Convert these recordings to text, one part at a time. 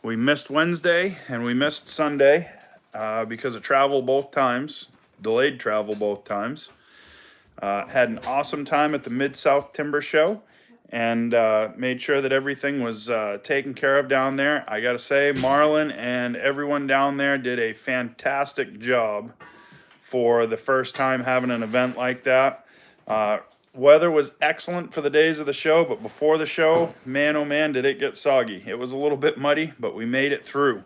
We missed Wednesday and we missed Sunday because of travel both times, delayed travel both times. Had an awesome time at the Mid-South Timber Show and made sure that everything was taken care of down there. I gotta say, Marlon and everyone down there did a fantastic job for the first time having an event like that. Weather was excellent for the days of the show, but before the show, man, oh man, did it get soggy. It was a little bit muddy, but we made it through.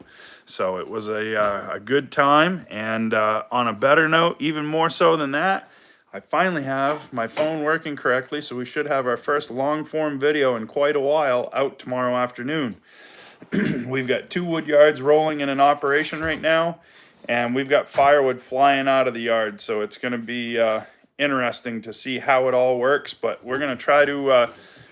So it was a good time. And on a better note, even more so than that, I finally have my phone working correctly, so we should have our first long-form video in quite a while out tomorrow afternoon. We've got 2 wood yards rolling in an operation right now, and we've got firewood flying out of the yard, so it's going to be interesting to see how it all works, but we're going to try to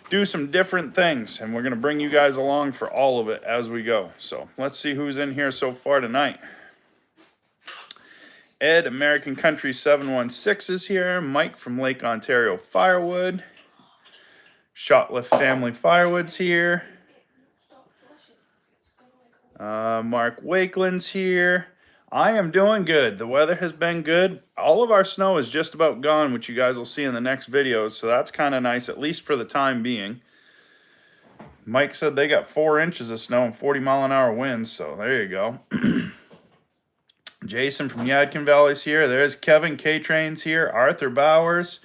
do some different things, and we're going to bring you guys along for all of it as we go. So let's see who's in here so far tonight. Ed, American Country 716 is here. Mike from Lake Ontario Firewood. Shotlift Family Firewood's here. Mark Wakeland's here. I am doing good. The weather has been good. All of our snow is just about gone, which you guys will see in the next videos, so that's kind of nice, at least for the time being. Mike said they got 4 inches of snow and 40-mile-an-hour winds, so there you go. Jason from Yadkin Valley's here. There's Kevin K-Train's here. Arthur Bowers.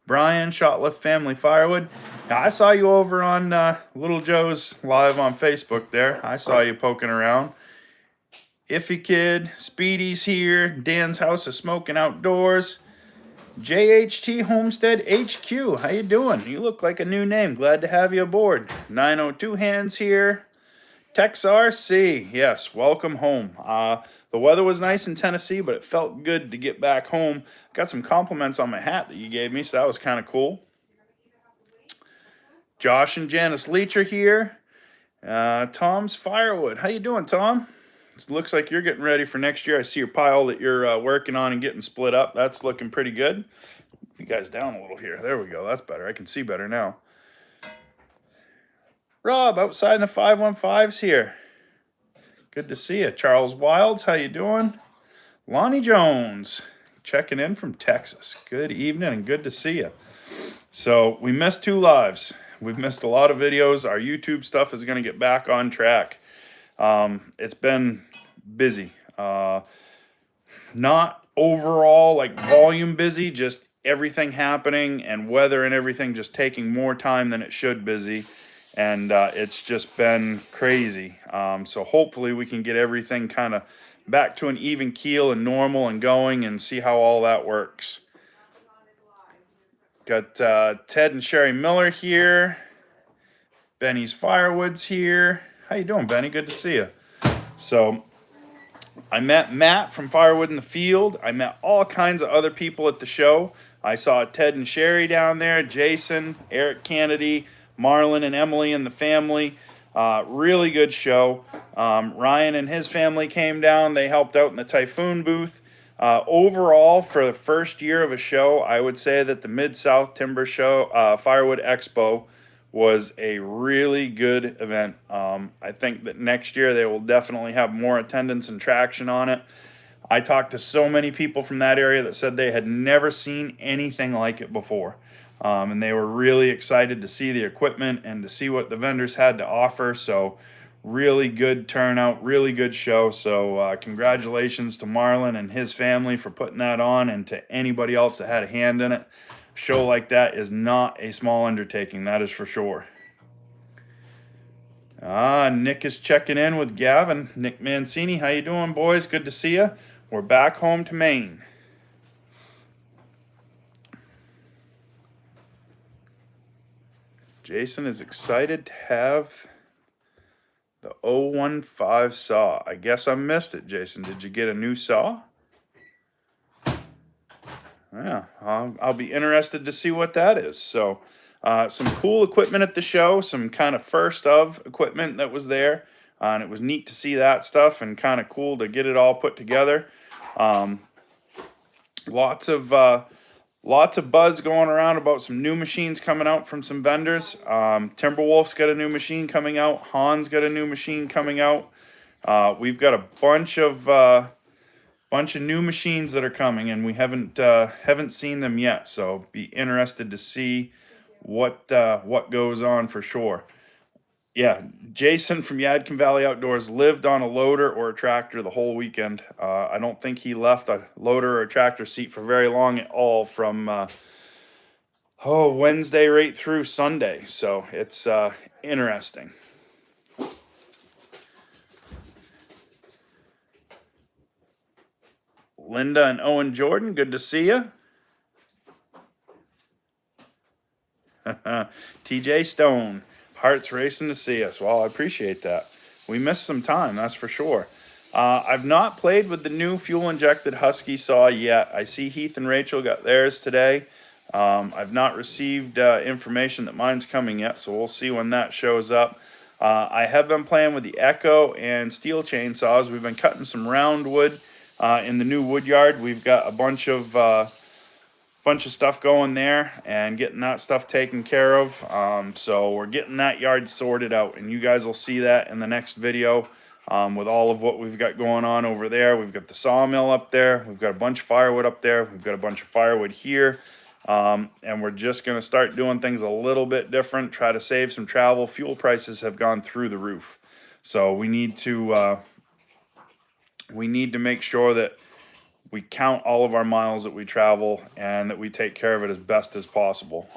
Brian, Shotlift Family Firewood. Now, I saw you over on Little Joe's live on Facebook there. I saw you poking around. Iffy Kid, Speedy's here. Dan's House of Smoking Outdoors. JHT Homestead HQ. How you doing? You look like a new name. Glad to have you aboard. 902 Hands here. Tex RC. Yes, welcome home. The weather was nice in Tennessee, but it felt good to get back home. Got some compliments on my hat that you gave me, so that was kind of cool. Josh and Janice Leach are here. Tom's Firewood. How you doing, Tom? It looks like you're getting ready for next year. I see your pile that you're working on and getting split up. That's looking pretty good. You guys down a little here. There we go. That's better. I can see better now. Rob, outside in the 515's here. Good to see you. Charles Wilds, how you doing? Lonnie Jones, checking in from Texas. Good evening and good to see you. So we missed 2 lives. We've missed a lot of videos. Our YouTube stuff is going to get back on track. It's been busy. Not overall like volume busy, just everything happening and weather and everything just taking more time than it should busy. And it's just been crazy. So hopefully we can get everything kind of back to an even keel and normal and going and see how all that works. Got Ted and Sherry Miller here. Benny's Firewood's here. How you doing, Benny? Good to see you. So I met Matt from Firewood in the Field. I met all kinds of other people at the show. I saw Ted and Sherry down there, Jason, Eric Kennedy, Marlon and Emily and the family. Really good show. Ryan and his family came down. They helped out in the Typhoon booth. Overall, for the first year of a show, I would say that the Mid-South Timber Show, Firewood Expo, was a really good event. I think that next year they will definitely have more attendance and traction on it. I talked to so many people from that area that said they had never seen anything like it before. And they were really excited to see the equipment and to see what the vendors had to offer. So really good turnout, really good show. So congratulations to Marlon and his family for putting that on, and to anybody else that had a hand in it. A show like that is not a small undertaking, that is for sure. Nick is checking in with Gavin. Nick Mancini, how you doing, boys? Good to see you. We're back home to Maine. Jason is excited to have the 015 saw. I guess I missed it, Jason. Did you get a new saw? Yeah, I'll be interested to see what that is. So, some cool equipment at the show, some kind of first of equipment that was there. And it was neat to see that stuff and kind of cool to get it all put together. Lots of Lots of buzz going around about some new machines coming out from some vendors. Timberwolf's got a new machine coming out. Han's got a new machine coming out. We've got a bunch of new machines that are coming, and we haven't seen them yet. So be interested to see what goes on for sure. Yeah, Jason from Yadkin Valley Outdoors lived on a loader or a tractor the whole weekend. I don't think he left a loader or a tractor seat for very long at all from Wednesday right through Sunday. So it's interesting. Linda and Owen Jordan, good to see you. TJ Stone, hearts racing to see us. Well, I appreciate that. We missed some time, that's for sure. I've not played with the new fuel-injected Husky saw yet. I see Heath and Rachel got theirs today. I've not received information that mine's coming yet, so we'll see when that shows up. I have been playing with the Echo and steel chainsaws. We've been cutting some round wood in the new wood yard. We've got a bunch of stuff going there and getting that stuff taken care of. So we're getting that yard sorted out, and you guys will see that in the next video with all of what we've got going on over there. We've got the sawmill up there. We've got a bunch of firewood up there. We've got a bunch of firewood here. And we're just going to start doing things a little bit different, try to save some travel. Fuel prices have gone through the roof. So we need to make sure that we count all of our miles that we travel and that we take care of it as best as possible.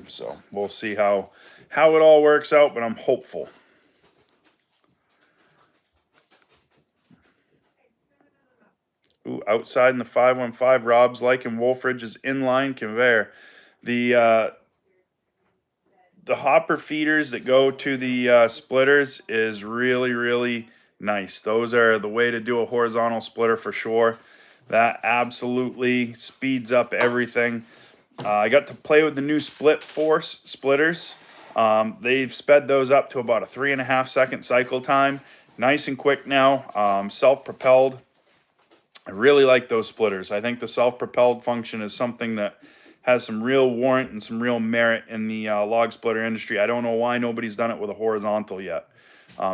So we'll see how it all works out, but I'm hopeful. Ooh, outside in the 515, Rob's liking Wolfridge's inline conveyor. The hopper feeders that go to the splitters is really, really nice. Those are the way to do a horizontal splitter for sure. That absolutely speeds up everything. I got to play with the new Split Force splitters. They've sped those up to about a 3.5 second cycle time. Nice and quick now, self-propelled. I really like those splitters. I think the self-propelled function is something that has some real warrant and some real merit in the log splitter industry. I don't know why nobody's done it with a horizontal yet.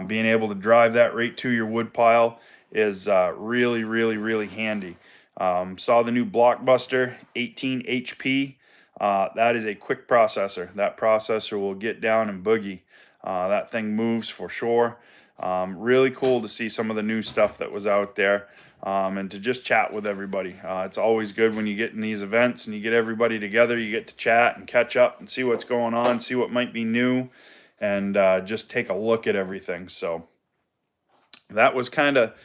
Being able to drive that right to your wood pile is really, really, really handy. Saw the new Blockbuster 18 HP. That is a quick processor. That processor will get down and boogie. That thing moves for sure. Really cool to see some of the new stuff that was out there. And to just chat with everybody. It's always good when you get in these events and you get everybody together. You get to chat and catch up and see what's going on, see what might be new, and just take a look at everything. So that was kind of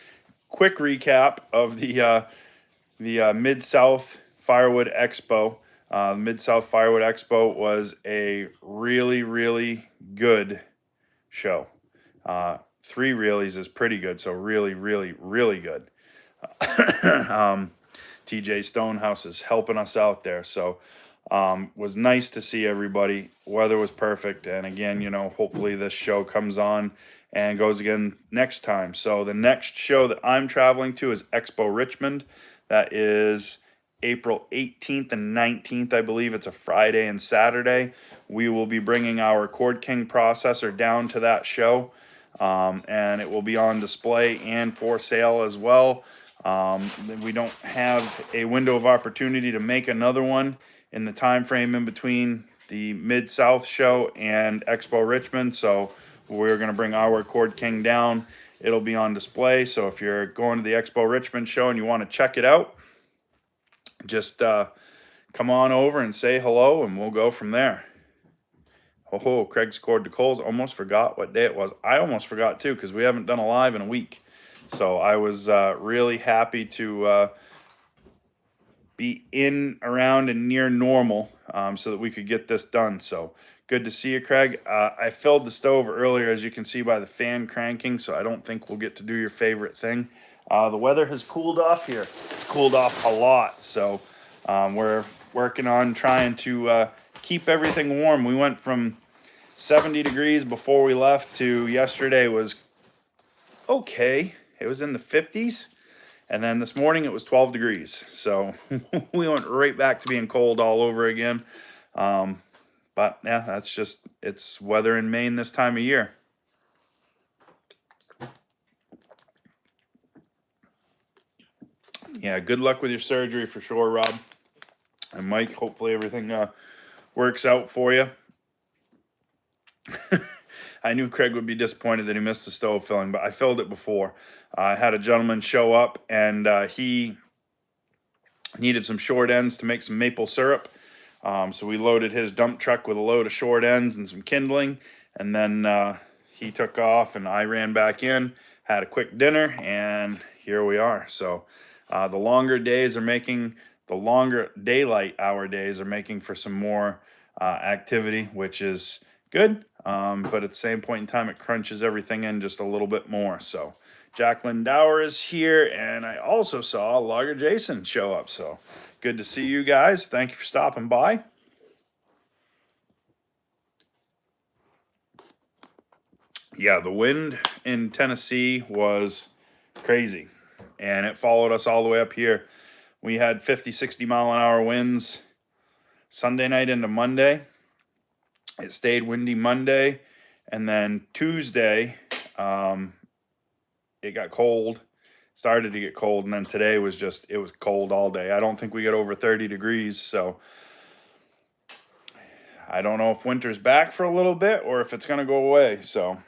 quick recap of the Mid-South Firewood Expo. Mid-South Firewood Expo was a really, really good show. 3 reelies is pretty good, so really, really, really good. TJ Stonehouse is helping us out there, so was nice to see everybody. Weather was perfect, and again, hopefully this show comes on and goes again next time. So the next show that I'm traveling to is Expo Richmond. That is April 18th and 19th, I believe. It's a Friday and Saturday. We will be bringing our Cord King processor down to that show, and it will be on display and for sale as well. We don't have a window of opportunity to make another one in the time frame in between the Mid-South show and Expo Richmond, so we're going to bring our Cord King down. It'll be on display, so if you're going to the Expo Richmond show and you want to check it out, just come on over and say hello, and we'll go from there. Oh, Craig scored the Coles. Almost forgot what day it was. I almost forgot, too, because we haven't done a live in a week. So I was really happy to be in, around, and near normal so that we could get this done. So good to see you, Craig. I filled the stove earlier, as you can see by the fan cranking, so I don't think we'll get to do your favorite thing. The weather has cooled off here. It's cooled off a lot, so we're working on trying to keep everything warm. We went from 70 degrees before we left to yesterday was okay. It was in the 50s, And then this morning it was 12 degrees. So we went right back to being cold all over again. But yeah, that's just, it's weather in Maine this time of year. Yeah, good luck with your surgery for sure, Rob. And Mike, hopefully everything works out for you. I knew Craig would be disappointed that he missed the stove filling, but I filled it before. I had a gentleman show up, and he needed some short ends to make some maple syrup. So we loaded his dump truck with a load of short ends and some kindling, and then he took off, and I ran back in, had a quick dinner, and here we are. So the longer daylight hour days are making for some more activity, which is good. But at the same point in time, it crunches everything in just a little bit more. So Jacqueline Dower is here, and I also saw Logger Jason show up. So good to see you guys. Thank you for stopping by. Yeah, the wind in Tennessee was crazy, and it followed us all the way up here. We had 50, 60 mile an hour winds Sunday night into Monday. It stayed windy Monday, and then Tuesday, it got cold, started to get cold, and then today was just, it was cold all day. I don't think we got over 30 degrees, so I don't know if winter's back for a little bit or if it's going to go away, so.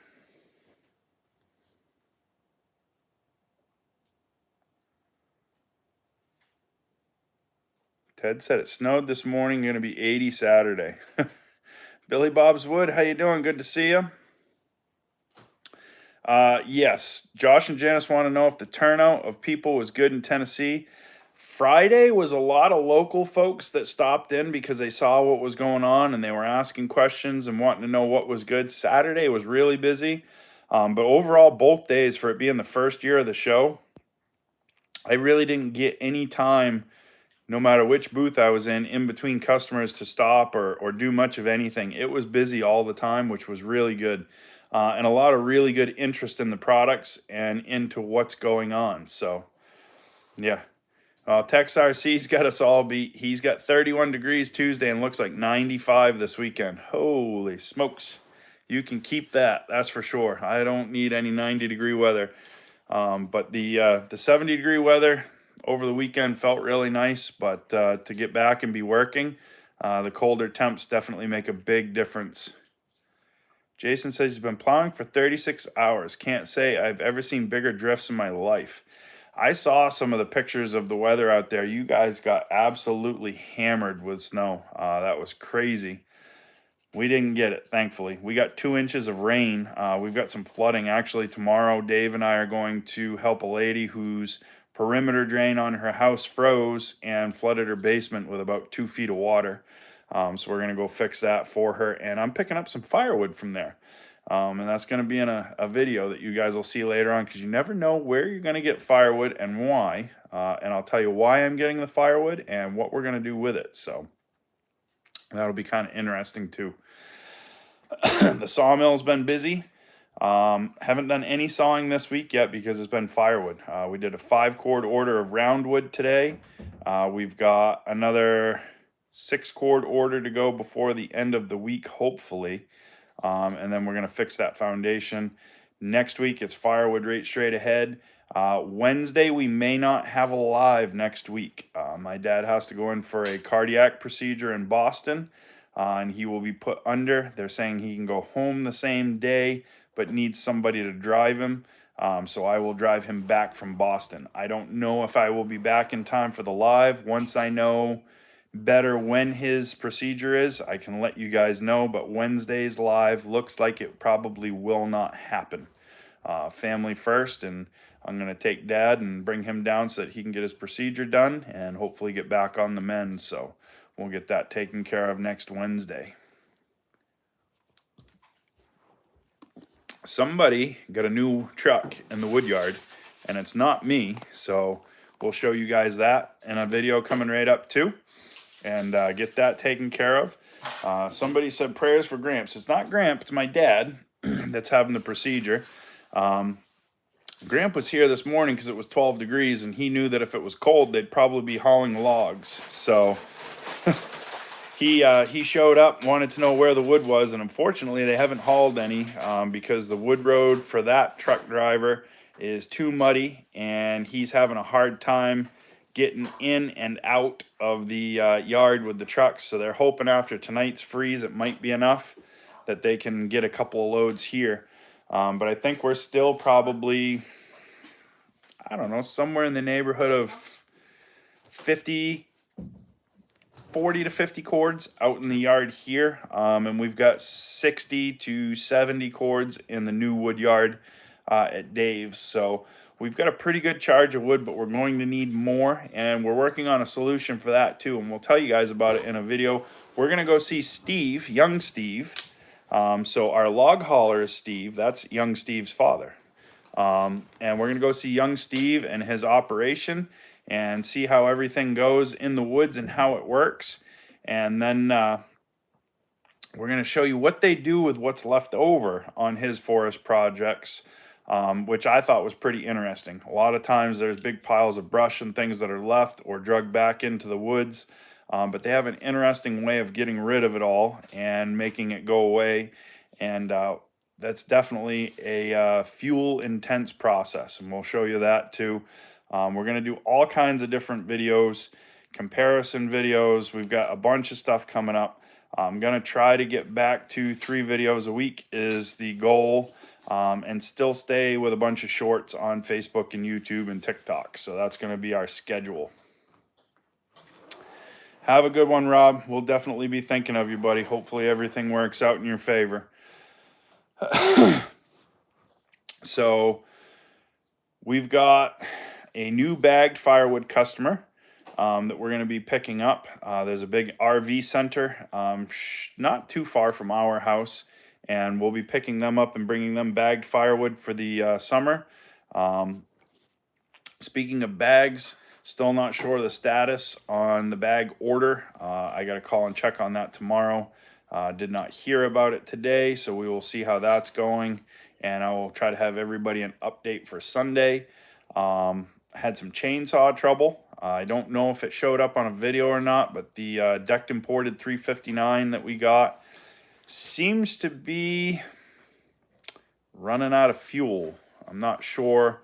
Ted said it snowed this morning, going to be 80 Saturday. Billy Bob's Wood, how you doing? Good to see you. Yes, Josh and Janice want to know if the turnout of people was good in Tennessee. Friday was a lot of local folks that stopped in because they saw what was going on and they were asking questions and wanting to know what was good. Saturday was really busy, but overall, both days, for it being the first year of the show, I really didn't get any time, no matter which booth I was in between customers to stop or do much of anything. It was busy all the time, which was really good. And a lot of really good interest in the products and into what's going on. So, yeah. Tex RC's got us all beat. He's got 31 degrees Tuesday and looks like 95 this weekend. Holy smokes. You can keep that, that's for sure. I don't need any 90-degree weather. But the 70-degree weather over the weekend felt really nice, but to get back and be working, the colder temps definitely make a big difference. Jason says he's been plowing for 36 hours. Can't say I've ever seen bigger drifts in my life. I saw some of the pictures of the weather out there. You guys got absolutely hammered with snow. That was crazy. We didn't get it, thankfully. We got 2 inches of rain. We've got some flooding. Actually, tomorrow, Dave and I are going to help a lady whose perimeter drain on her house froze and flooded her basement with about 2 feet of water. So we're going to go fix that for her. And I'm picking up some firewood from there. And that's going to be in a video that you guys will see later on, because you never know where you're going to get firewood and why. And I'll tell you why I'm getting the firewood and what we're going to do with it. So that'll be kind of interesting too. The sawmill's been busy. Haven't done any sawing this week yet because it's been firewood. We did a 5-cord order of roundwood today. We've got another 6-cord order to go before the end of the week, hopefully. And then we're going to fix that foundation. Next week, it's firewood right straight ahead. Wednesday, we may not have a live next week. My dad has to go in for a cardiac procedure in Boston, and he will be put under. They're saying he can go home the same day, but needs somebody to drive him. So I will drive him back from Boston. I don't know if I will be back in time for the live. Once I know better when his procedure is, I can let you guys know, but Wednesday's live looks like it probably will not happen. Family first, and I'm going to take Dad and bring him down so that he can get his procedure done and hopefully get back on the mend. So we'll get that taken care of next Wednesday. Somebody got a new truck in the wood yard, and it's not me, so we'll show you guys that in a video coming right up too, and get that taken care of. Somebody said prayers for Gramps. It's not Gramps, it's my dad that's having the procedure. Gramp was here this morning because it was 12 degrees, and he knew that if it was cold, they'd probably be hauling logs. So he showed up, wanted to know where the wood was, and unfortunately they haven't hauled any because the wood road for that truck driver is too muddy, and he's having a hard time getting in and out of the yard with the trucks. So they're hoping after tonight's freeze it might be enough that they can get a couple of loads here. But I think we're still probably, I don't know, somewhere in the neighborhood of 40 to 50 cords out in the yard here. And we've got 60 to 70 cords in the new wood yard at Dave's. So we've got a pretty good charge of wood, but we're going to need more. And we're working on a solution for that too. And we'll tell you guys about it in a video. We're going to go see Steve, young Steve. So our log hauler is Steve. That's young Steve's father. And we're going to go see young Steve and his operation and see how everything goes in the woods and how it works. And then we're going to show you what they do with what's left over on his forest projects, which I thought was pretty interesting. A lot of times there's big piles of brush and things that are left or dragged back into the woods. But they have an interesting way of getting rid of it all and making it go away. And that's definitely a fuel intense process. And we'll show you that too. We're going to do all kinds of different videos, comparison videos. We've got a bunch of stuff coming up. I'm going to try to get back to 3 videos a week is the goal. And still stay with a bunch of shorts on Facebook and YouTube and TikTok. So that's going to be our schedule. Have a good one, Rob. We'll definitely be thinking of you, buddy. Hopefully everything works out in your favor. So we've got a new bagged firewood customer that we're going to be picking up. There's a big RV center not too far from our house, and we'll be picking them up and bringing them bagged firewood for the summer. Speaking of bags, still not sure of the status on the bag order. I got to call and check on that tomorrow. Did not hear about it today, so we will see how that's going. And I will try to have everybody an update for Sunday. Had some chainsaw trouble. I don't know if it showed up on a video or not, but the decked imported 359 that we got seems to be running out of fuel. I'm not sure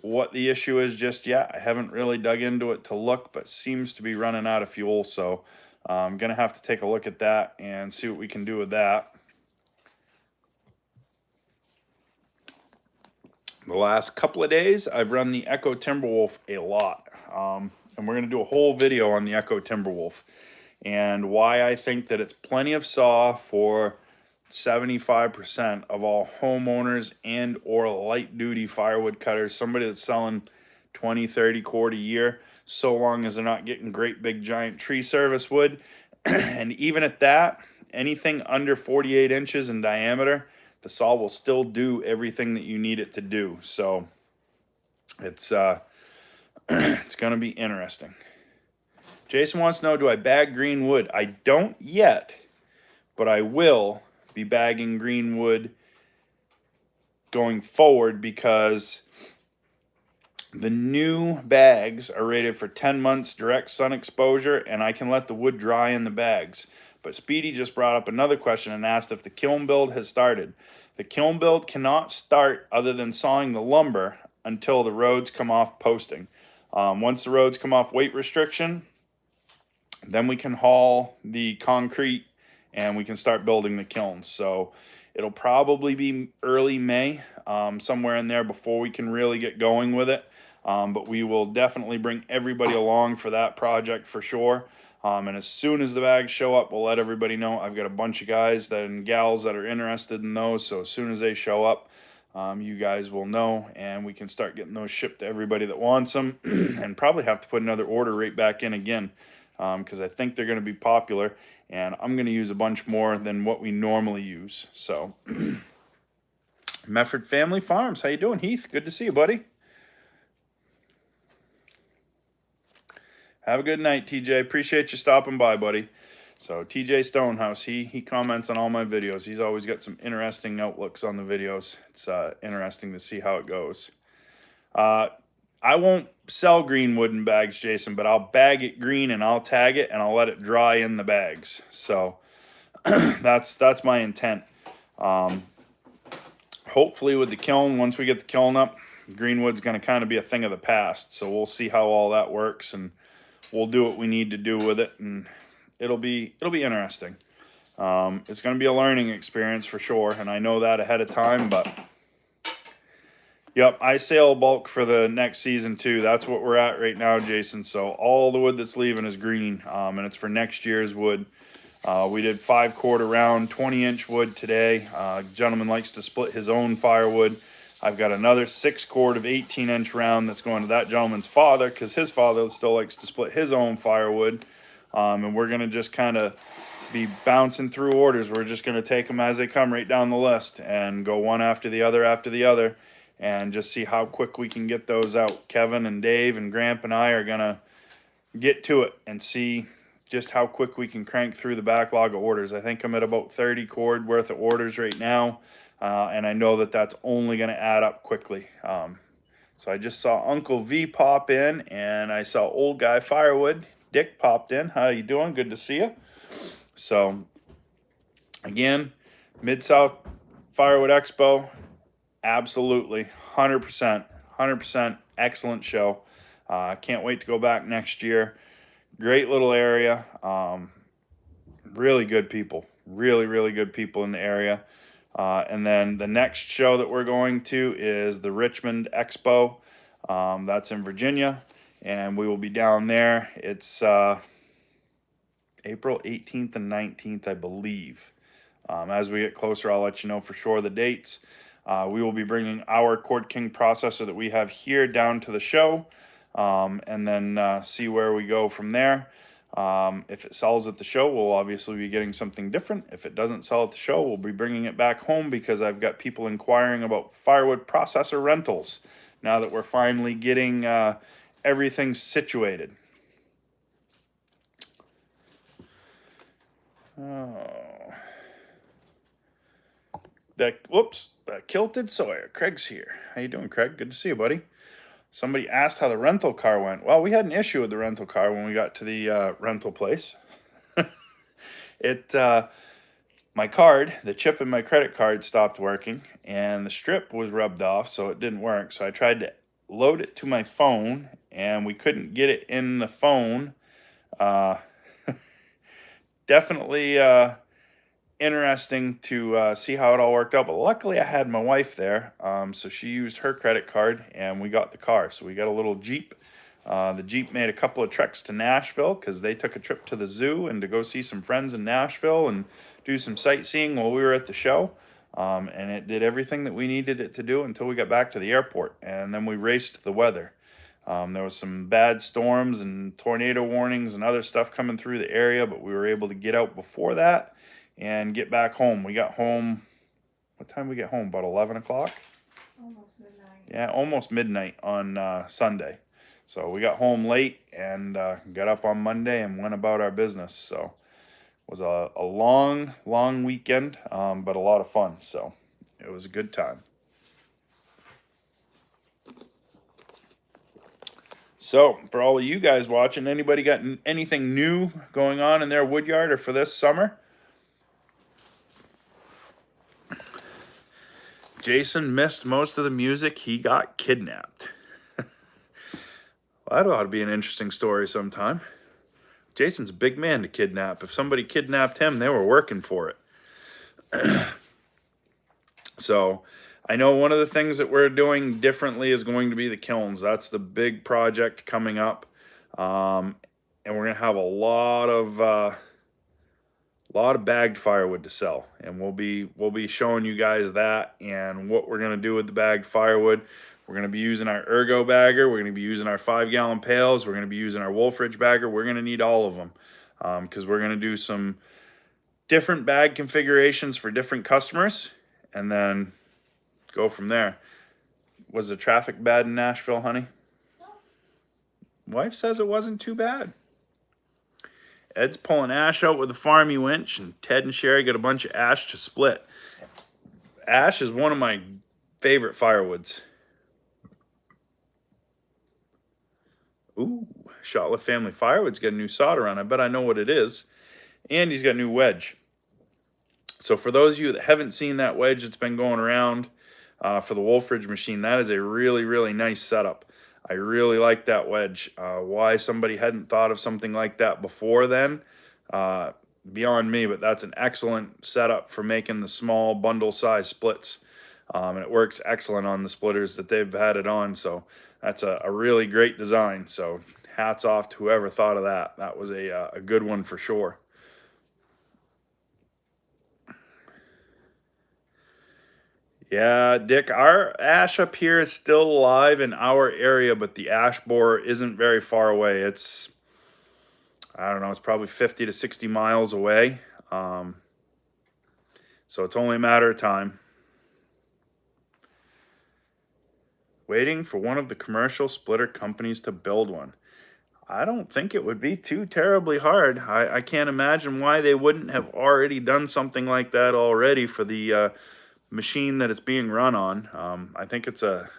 what the issue is just yet. I haven't really dug into it to look, but seems to be running out of fuel. So I'm going to have to take a look at that and see what we can do with that. The last couple of days, I've run the Echo Timberwolf a lot. And we're going to do a whole video on the Echo Timberwolf and why I think that it's plenty of saw for 75% of all homeowners and or light duty firewood cutters. Somebody that's selling 20, 30 cord a year, so long as they're not getting great big giant tree service wood. And even at that, anything under 48 inches in diameter, the saw will still do everything that you need it to do. So it's it's going to be interesting. Jason wants to know, do I bag green wood? I don't yet, but I will be bagging green wood going forward because the new bags are rated for 10 months direct sun exposure, and I can let the wood dry in the bags. But Speedy just brought up another question and asked if the kiln build has started. The kiln build cannot start other than sawing the lumber until the roads come off posting. Once the roads come off weight restriction, then we can haul the concrete and we can start building the kilns. So it'll probably be early May, somewhere in there before we can really get going with it. But we will definitely bring everybody along for that project for sure. And as soon as the bags show up, we'll let everybody know. I've got a bunch of guys and gals that are interested in those. So as soon as they show up, you guys will know, and we can start getting those shipped to everybody that wants them. And probably have to put another order right back in again, because I think they're going to be popular, and I'm going to use a bunch more than what we normally use. So Mefford Family Farms, how you doing, Heath? Good to see you, buddy. Have a good night, TJ. Appreciate you stopping by, buddy. So TJ Stonehouse, he comments on all my videos. He's always got some interesting outlooks on the videos. It's interesting to see how it goes. I won't sell green wood in bags, Jason, but I'll bag it green and I'll tag it and I'll let it dry in the bags. So that's my intent. Hopefully with the kiln, once we get the kiln up, green wood's going to kind of be a thing of the past. So we'll see how all that works, and we'll do what we need to do with it, and it'll be interesting. It's going to be a learning experience for sure, and I know that ahead of time, but yep, I sale bulk for the next season too. That's what we're at right now, Jason. So all the wood that's leaving is green, and it's for next year's wood. We did 5-quart round, 20-inch wood today. Gentleman likes to split his own firewood. I've got another 6-quart of 18-inch round that's going to that gentleman's father, because his father still likes to split his own firewood. And we're going to just kind of be bouncing through orders. We're just going to take them as they come right down the list and go one after the other, and just see how quick we can get those out. Kevin and Dave and Gramp and I are going to get to it and see just how quick we can crank through the backlog of orders. I think I'm at about 30 cord worth of orders right now, and I know that that's only going to add up quickly. So I just saw Uncle V pop in, and I saw Old Guy Firewood. Dick popped in. How you doing? Good to see you. So again, Mid-South Firewood Expo, absolutely 100% excellent show. Can't wait to go back next year. Great little area. Really good people. Really good people in the area. And then the next show that we're going to is the Richmond Expo. That's in Virginia, and we will be down there. It's April 18th and 19th, I believe. As we get closer, I'll let you know for sure the dates. We will be bringing our Cord King processor that we have here down to the show, and then see where we go from there. If it sells at the show, we'll obviously be getting something different. If it doesn't sell at the show, we'll be bringing it back home, because I've got people inquiring about firewood processor rentals now that we're finally getting everything situated. Oh. That Kilted Sawyer. Craig's here. How you doing, Craig? Good to see you, buddy. Somebody asked how the rental car went. Well, we had an issue with the rental car when we got to the rental place. My card, the chip in my credit card stopped working, and the strip was rubbed off, so it didn't work. So I tried to load it to my phone, and we couldn't get it in the phone. Definitely interesting to see how it all worked out, but luckily I had my wife there, so she used her credit card and we got the car. So we got a little Jeep. The Jeep made a couple of treks to Nashville, because they took a trip to the zoo and to go see some friends in Nashville and do some sightseeing while we were at the show, and it did everything that we needed it to do until we got back to the airport, and then we raced the weather. There was some bad storms and tornado warnings and other stuff coming through the area, but we were able to get out before that and get back home. We got home, what time did we get home? About 11 o'clock? Almost midnight. Yeah, almost midnight on Sunday. So we got home late and got up on Monday and went about our business. So it was a long weekend, but a lot of fun. So it was a good time. So for all of you guys watching, anybody got anything new going on in their wood yard or for this summer? Jason missed most of the music. He got kidnapped. Well, that ought to be an interesting story sometime. Jason's a big man to kidnap. If somebody kidnapped him, they were working for it. So I know one of the things that we're doing differently is going to be the kilns. That's the big project coming up. And we're going to have a lot of bagged firewood to sell, and we'll be showing you guys that and what we're going to do with the bagged firewood. We're going to be using our Ergo bagger. We're going to be using our 5-gallon pails. We're going to be using our Wolfridge bagger. We're going to need all of them, because we're going to do some different bag configurations for different customers, and then go from there. Was the traffic bad in Nashville, honey? No. Wife says it wasn't too bad. Ed's pulling ash out with a farmy winch, and Ted and Sherry got a bunch of ash to split. Ash is one of my favorite firewoods. Ooh, Shotlift Family Firewood's got a new solder on. I bet I know what it is. And he's got a new wedge. So for those of you that haven't seen that wedge that's been going around for the Wolfridge machine, that is a really, really nice setup. I really like that wedge. Why somebody hadn't thought of something like that before then, beyond me, but that's an excellent setup for making the small bundle size splits. And it works excellent on the splitters that they've had it on. So that's a really great design. So hats off to whoever thought of that. That was a good one for sure. Yeah, Dick, our ash up here is still alive in our area, but the ash borer isn't very far away. It's, I don't know, it's probably 50 to 60 miles away. So it's only a matter of time. Waiting for one of the commercial splitter companies to build one. I don't think it would be too terribly hard. I can't imagine why they wouldn't have already done something like that already for the machine that it's being run on. I think it's a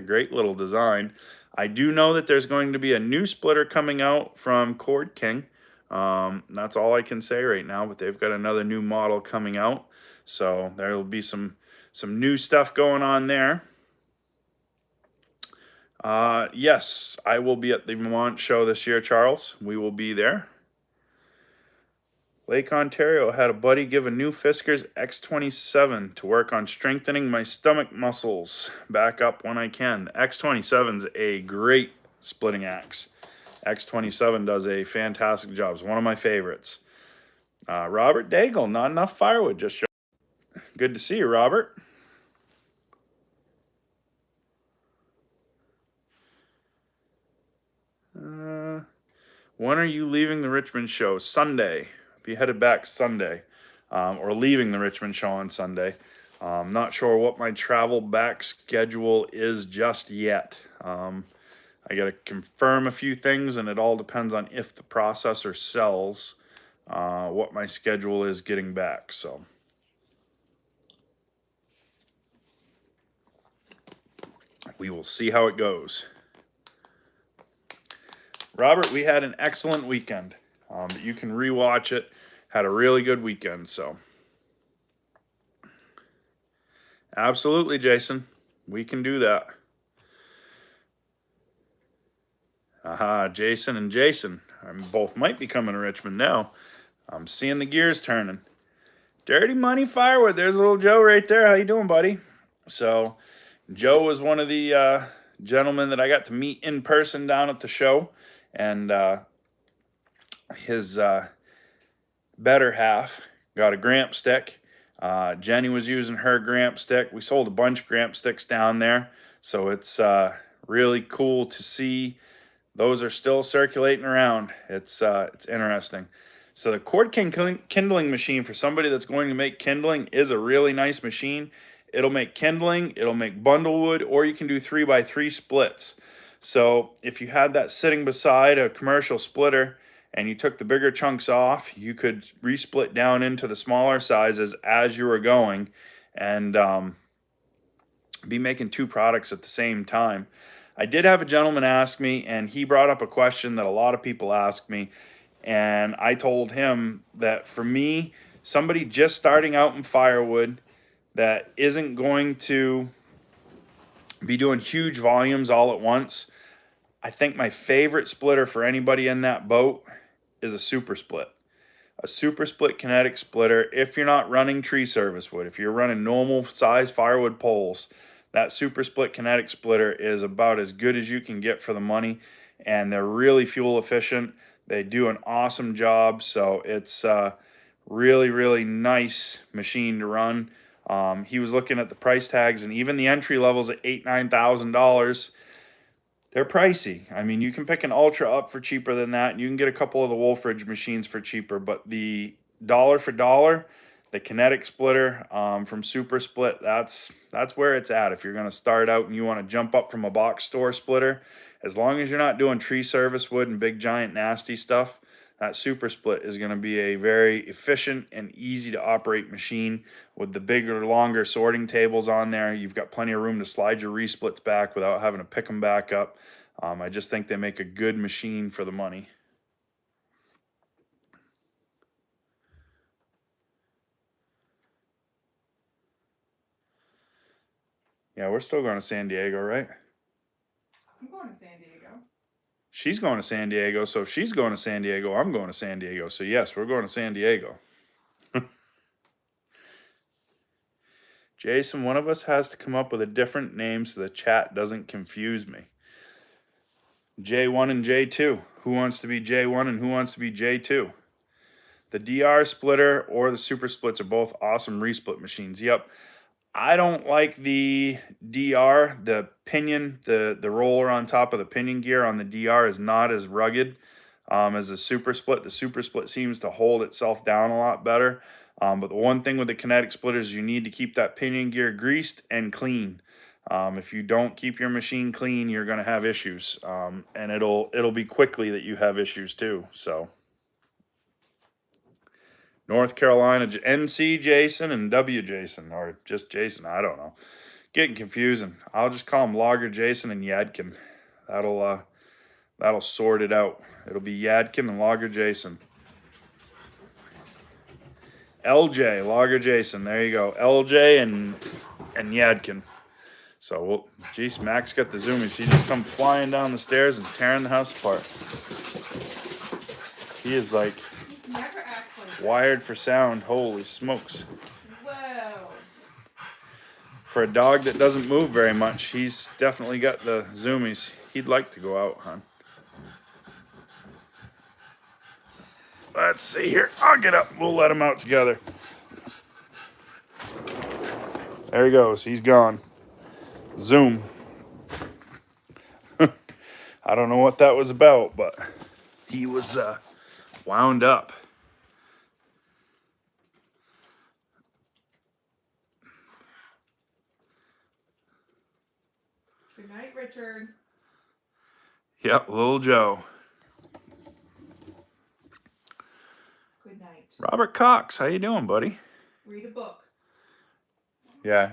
great little design. I do know that there's going to be a new splitter coming out from Cord King. That's all I can say right now, but they've got another new model coming out. So there will be some new stuff going on there. Yes, I will be at the Vermont show this year, Charles. We will be there. Lake Ontario had a buddy give a new Fiskars X27 to work on strengthening my stomach muscles back up when I can. X27's a great splitting axe. X27 does a fantastic job. It's one of my favorites. Robert Daigle, not enough firewood. Just show. Good to see you, Robert. When are you leaving the Richmond show? Sunday. Be headed back Sunday, or leaving the Richmond show on Sunday. I'm not sure what my travel back schedule is just yet. I got to confirm a few things, and it all depends on if the processor sells, what my schedule is getting back. So we will see how it goes. Robert, we had an excellent weekend. You can rewatch it. Had a really good weekend, so. Absolutely, Jason. We can do that. Aha, Jason and Jason. Both might be coming to Richmond now. I'm seeing the gears turning. Dirty Money Firewood. There's little Joe right there. How you doing, buddy? So, Joe was one of the gentlemen that I got to meet in person down at the show. And his better half got a gramp stick. Jenny was using her gramp stick. We sold a bunch of gramp sticks down there. So it's really cool to see those are still circulating around. It's interesting. So the Cord King kindling machine, for somebody that's going to make kindling, is a really nice machine. It'll make kindling, it'll make bundle wood, or you can do 3x3 splits. So if you had that sitting beside a commercial splitter and you took the bigger chunks off, you could resplit down into the smaller sizes as you were going and be making two products at the same time. I did have a gentleman ask me, and he brought up a question that a lot of people ask me, and I told him that for me, somebody just starting out in firewood that isn't going to be doing huge volumes all at once, I think my favorite splitter for anybody in that boat is a super split. A super split kinetic splitter, if you're not running tree service wood, if you're running normal size firewood poles, that super split kinetic splitter is about as good as you can get for the money, and they're really fuel efficient. They do an awesome job, so it's a really, really nice machine to run. He was looking at the price tags, and even the entry levels at $8,000-$9,000. They're pricey. I mean, you can pick an Ultra up for cheaper than that, and you can get a couple of the Wolfridge machines for cheaper. But the dollar for dollar, the kinetic splitter from Super Split, that's where it's at. If you're going to start out and you want to jump up from a box store splitter, as long as you're not doing tree service wood and big giant nasty stuff, that Super Split is going to be a very efficient and easy to operate machine with the bigger, longer sorting tables on there. You've got plenty of room to slide your resplits back without having to pick them back up. I just think they make a good machine for the money. Yeah, we're still going to San Diego, right? I'm going to San Diego. She's going to San Diego, so if she's going to San Diego, I'm going to San Diego. So yes, we're going to San Diego. Jason, one of us has to come up with a different name so the chat doesn't confuse me. J1 and J2. Who wants to be J1 and who wants to be J2? The DR splitter or the super splits are both awesome resplit machines. Yep. I don't like the DR, the pinion, the roller on top of the pinion gear on the DR is not as rugged as the super split. The super split seems to hold itself down a lot better. But the one thing with the kinetic splitters, you need to keep that pinion gear greased and clean. If you don't keep your machine clean, you're going to have issues, and it'll be quickly that you have issues too. So, North Carolina, NC Jason and W Jason, or just Jason, I don't know. Getting confusing. I'll just call him Logger Jason and Yadkin. That'll sort it out. It'll be Yadkin and Logger Jason. LJ, Logger Jason. There you go. LJ and Yadkin. So, geez, Max got the zoomies. He just come flying down the stairs and tearing the house apart. He is like Never actually. wired for sound. Holy smokes. Whoa. For a dog that doesn't move very much, he's definitely got the zoomies. He'd like to go out, hon. Let's see here. I'll get up. We'll let him out together. There he goes. He's gone. Zoom. I don't know what that was about, but he was wound up. Good night, Richard. Yep, little Joe. Good night. Robert Cox, how you doing, buddy? Read a book. Yeah,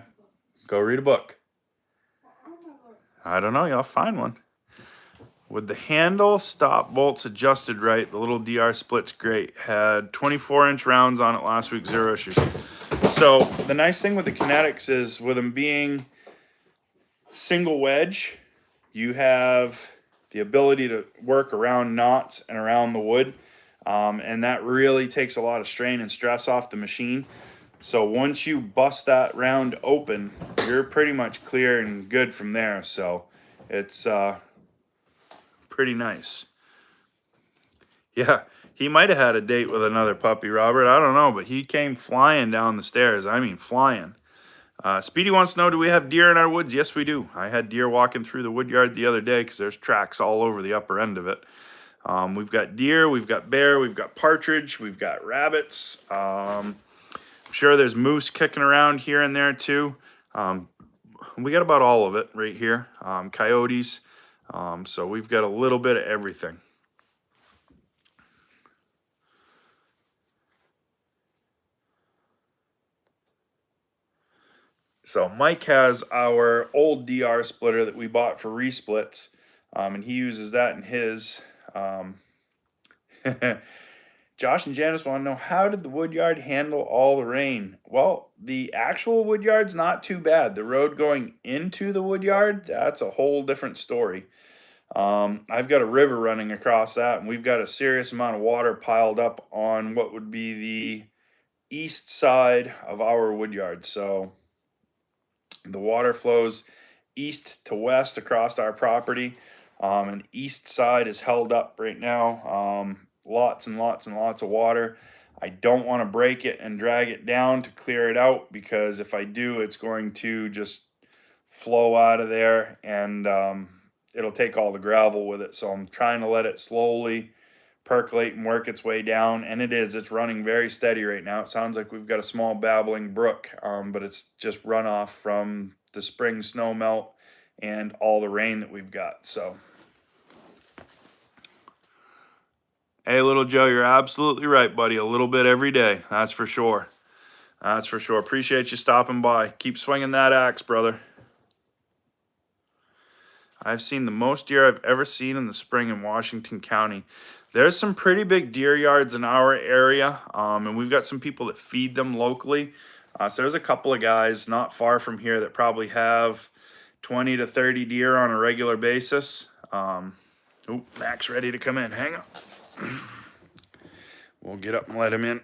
go read a book. I don't know, y'all find one. With the handle, stop bolts adjusted right, the little DR split's great. Had 24-inch rounds on it last week, 0 issues. So the nice thing with the kinetics is with them being single wedge, you have the ability to work around knots and around the wood. And that really takes a lot of strain and stress off the machine. So once you bust that round open, you're pretty much clear and good from there. So it's pretty nice. Yeah, he might have had a date with another puppy, Robert. I don't know, but he came flying down the stairs. I mean, flying. Speedy wants to know, do we have deer in our woods? Yes, we do. I had deer walking through the wood yard the other day because there's tracks all over the upper end of it. We've got deer, we've got bear, we've got partridge, we've got rabbits. I'm sure there's moose kicking around here and there too. We got about all of it right here. Coyotes. So we've got a little bit of everything. So Mike has our old DR splitter that we bought for resplits, and he uses that in his. Josh and Janice want to know, how did the woodyard handle all the rain? Well, the actual woodyard's not too bad. The road going into the woodyard, that's a whole different story. I've got a river running across that, and we've got a serious amount of water piled up on what would be the east side of our woodyard. So the water flows east to west across our property, and the east side is held up right now. Lots and lots and lots of water. I don't want to break it and drag it down to clear it out, because if I do, it's going to just flow out of there, and it'll take all the gravel with it. So I'm trying to let it slowly percolate and work its way down, and it's running very steady right now. It sounds like we've got a small babbling brook, but it's just runoff from the spring snow melt and all the rain that we've got. So hey, little Joe, you're absolutely right, buddy. A little bit every day, that's for sure. That's for sure. Appreciate you stopping by. Keep swinging that axe, brother. I've seen the most deer I've ever seen in the spring in Washington County. There's some pretty big deer yards in our area, and we've got some people that feed them locally. So there's a couple of guys not far from here that probably have 20 to 30 deer on a regular basis. Oh, Mac's ready to come in. Hang on. We'll get up and let him in.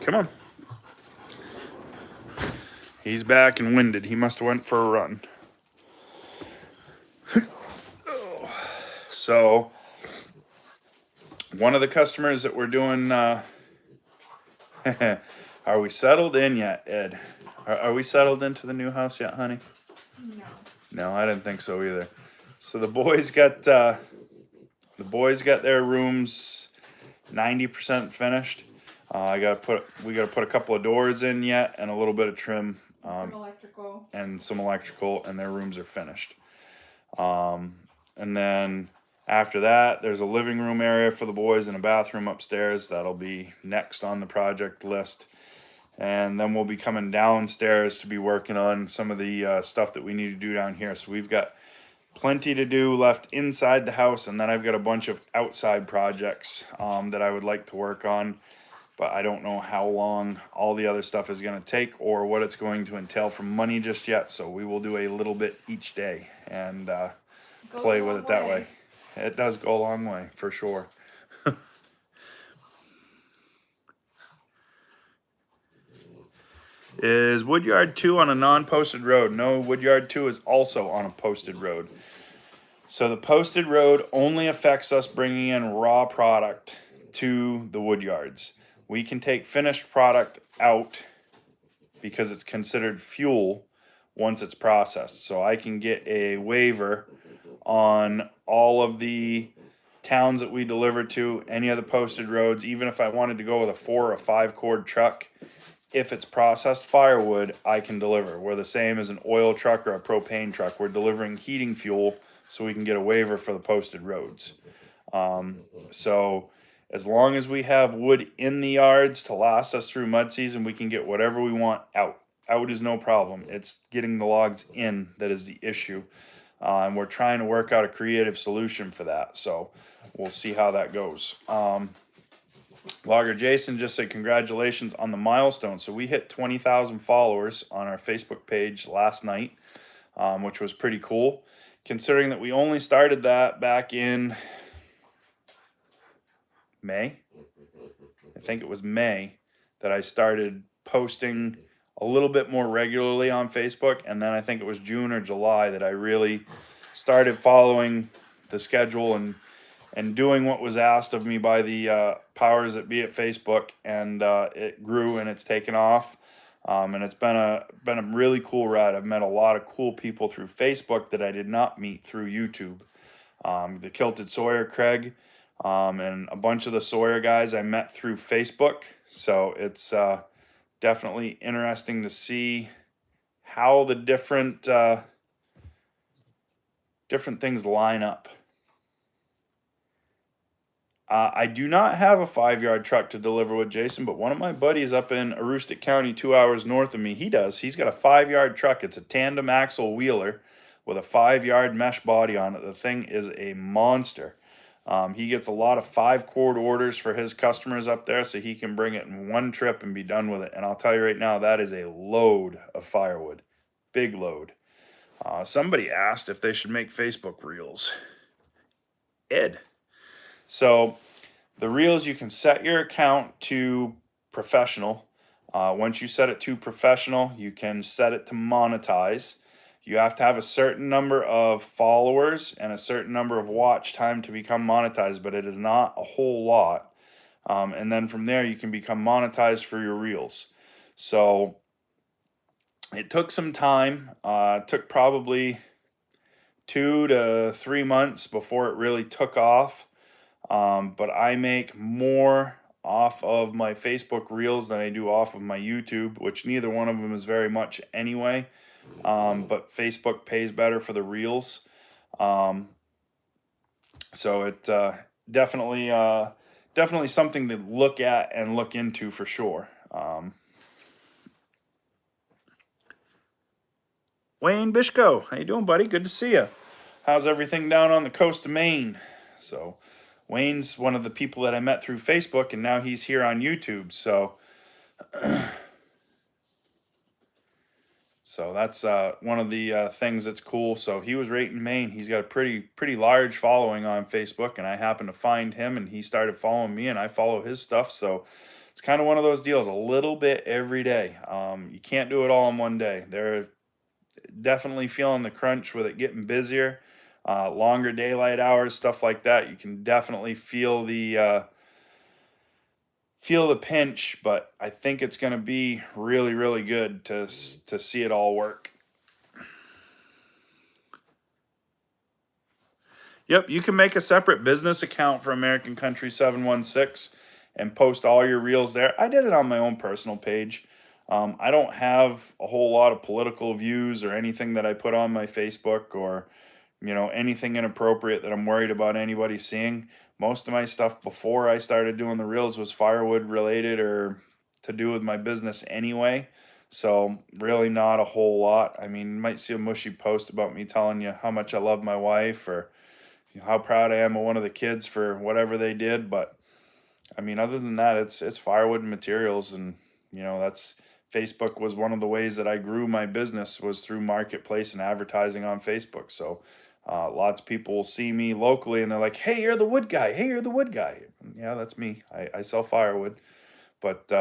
Come on. He's back and winded. He must have went for a run. So, one of the customers that we're doing, are we settled in yet, Ed? Are we settled into the new house yet, honey? No. No, I didn't think so either. So the boys got their rooms 90% finished. We gotta put a couple of doors in yet and a little bit of trim. Some electrical. And their rooms are finished. And then after that, there's a living room area for the boys and a bathroom upstairs. That'll be next on the project list. And then we'll be coming downstairs to be working on some of the stuff that we need to do down here. So we've got plenty to do left inside the house, and then I've got a bunch of outside projects that I would like to work on. But I don't know how long all the other stuff is going to take or what it's going to entail for money just yet. So we will do a little bit each day and play with it that way. It does go a long way, for sure. Is Woodyard 2 on a non-posted road? No, Woodyard 2 is also on a posted road. So the posted road only affects us bringing in raw product to the woodyards. We can take finished product out because it's considered fuel once it's processed. So I can get a waiver on all of the towns that we deliver to, any of the posted roads, even if I wanted to go with a 4 or 5 cord truck. If it's processed firewood, I can deliver. We're the same as an oil truck or a propane truck. We're delivering heating fuel so we can get a waiver for the posted roads. So as long as we have wood in the yards to last us through mud season, we can get whatever we want out. Out is no problem. It's getting the logs in that is the issue. And we're trying to work out a creative solution for that. So we'll see how that goes. Logger Jason just said congratulations on the milestone. So we hit 20,000 followers on our Facebook page last night, which was pretty cool. Considering that we only started that back in May. I think it was May that I started posting a little bit more regularly on Facebook. And then I think it was June or July that I really started following the schedule and doing what was asked of me by the powers that be at Facebook, and it grew and it's taken off, and it's been a really cool ride. I've met a lot of cool people through Facebook that I did not meet through YouTube. The Kilted Sawyer Craig, and a bunch of the Sawyer guys I met through Facebook. So it's definitely interesting to see how the different things line up. I do not have a 5-yard truck to deliver with Jason, but one of my buddies up in Aroostook County, 2 hours north of me, he does. He's got a 5-yard truck. It's a tandem axle wheeler with a 5-yard mesh body on it. The thing is a monster. He gets a lot of 5-cord orders for his customers up there, so he can bring it in one trip and be done with it. And I'll tell you right now, that is a load of firewood. Big load. Somebody asked if they should make Facebook reels. Ed. So the reels, you can set your account to professional. Once you set it to professional, you can set it to monetize. You have to have a certain number of followers and a certain number of watch time to become monetized, but it is not a whole lot. And then from there, you can become monetized for your reels. So it took some time. It took probably 2 to 3 months before it really took off. But I make more off of my Facebook reels than I do off of my YouTube, which neither one of them is very much anyway. But Facebook pays better for the reels. So it definitely something to look at and look into for sure. Wayne Bishko, how you doing, buddy? Good to see you. How's everything down on the coast of Maine? So, Wayne's one of the people that I met through Facebook, and now he's here on YouTube. So that's one of the things that's cool. So he was right in Maine. He's got a pretty large following on Facebook, and I happened to find him, and he started following me, and I follow his stuff. So it's kind of one of those deals, a little bit every day. You can't do it all in one day. They're definitely feeling the crunch with it getting busier, longer daylight hours, stuff like that. You can definitely feel the pinch, but I think it's going to be really good to see it all work. Yep, you can make a separate business account for American Country 716 and post all your reels there. I did it on my own personal page. I don't have a whole lot of political views or anything that I put on my Facebook, or anything inappropriate that I'm worried about anybody seeing. Most of my stuff before I started doing the reels was firewood related or to do with my business anyway. So really not a whole lot. I mean, you might see a mushy post about me telling you how much I love my wife, or how proud I am of one of the kids for whatever they did. But I mean, other than that, it's firewood and materials, and that's Facebook was one of the ways that I grew my business, was through marketplace and advertising on Facebook. So lots of people will see me locally and they're like, "Hey, you're the wood guy. Hey, you're the wood guy." Yeah, that's me. I sell firewood, but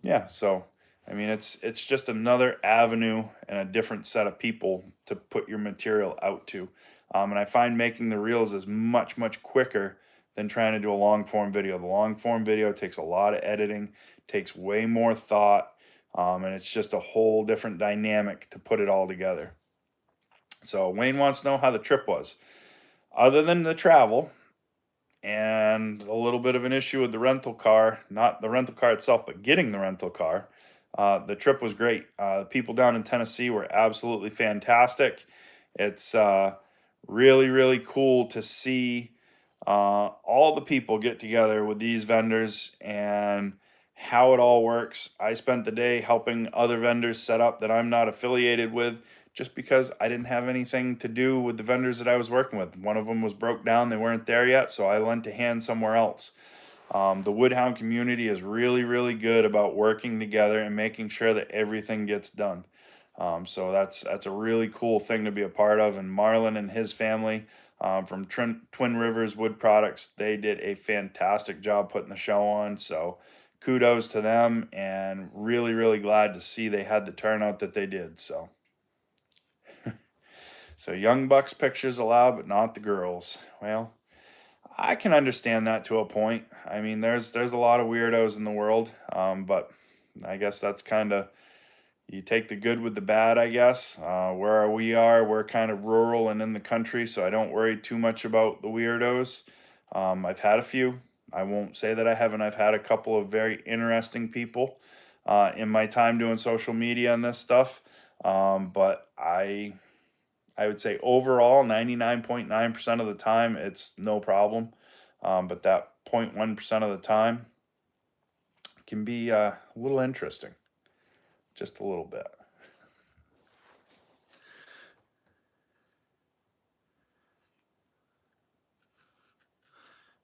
yeah. So I mean, it's just another avenue and a different set of people to put your material out to. And I find making the reels is much quicker than trying to do a long form video. The long form video takes a lot of editing, takes way more thought, and it's just a whole different dynamic to put it all together. So Wayne wants to know how the trip was. Other than the travel and a little bit of an issue with the rental car, not the rental car itself, but getting the rental car, the trip was great. People down in Tennessee were absolutely fantastic. It's really cool to see all the people get together with these vendors and how it all works. I spent the day helping other vendors set up that I'm not affiliated with, just because I didn't have anything to do with the vendors that I was working with. One of them was broke down, they weren't there yet, so I lent a hand somewhere else. The Woodhound community is really good about working together and making sure that everything gets done. So that's a really cool thing to be a part of. And Marlon and his family from Twin Rivers Wood Products, they did a fantastic job putting the show on. So kudos to them, and really glad to see they had the turnout that they did. So young bucks pictures allowed, but not the girls. Well, I can understand that to a point. I mean, there's a lot of weirdos in the world, but I guess that's kind of, you take the good with the bad, I guess. Where we are, we're kind of rural and in the country, so I don't worry too much about the weirdos. I've had a few. I won't say that I haven't. I've had a couple of very interesting people in my time doing social media and this stuff. But I would say overall, 99.9% of the time, it's no problem. But that 0.1% of the time can be a little interesting. Just a little bit.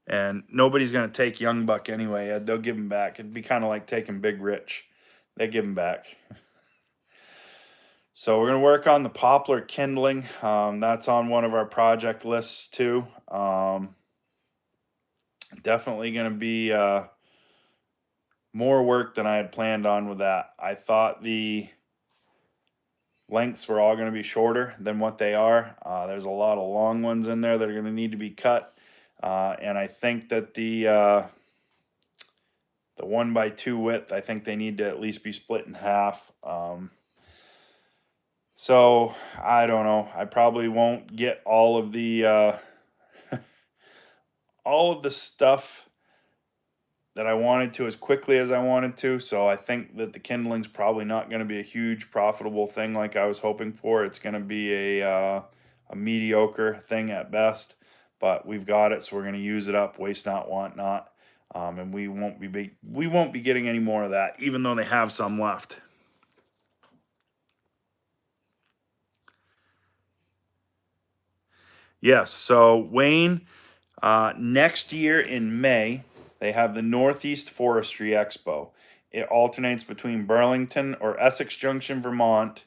And nobody's going to take Young Buck anyway. They'll give him back. It'd be kind of like taking Big Rich. They give him back. So we're going to work on the poplar kindling. That's on one of our project lists too. Definitely going to be more work than I had planned on with that. I thought the lengths were all going to be shorter than what they are. There's a lot of long ones in there that are going to need to be cut. And I think that the 1x2 width, I think they need to at least be split in half. So I don't know. I probably won't get all of the all of the stuff that I wanted to as quickly as I wanted to. So I think that the kindling's probably not going to be a huge profitable thing like I was hoping for. It's going to be a mediocre thing at best. But we've got it, so we're going to use it up. Waste not, want not. And we won't be getting any more of that, even though they have some left. Yes. So Wayne, next year in May, they have the Northeast Forestry Expo. It alternates between Burlington or Essex Junction, Vermont,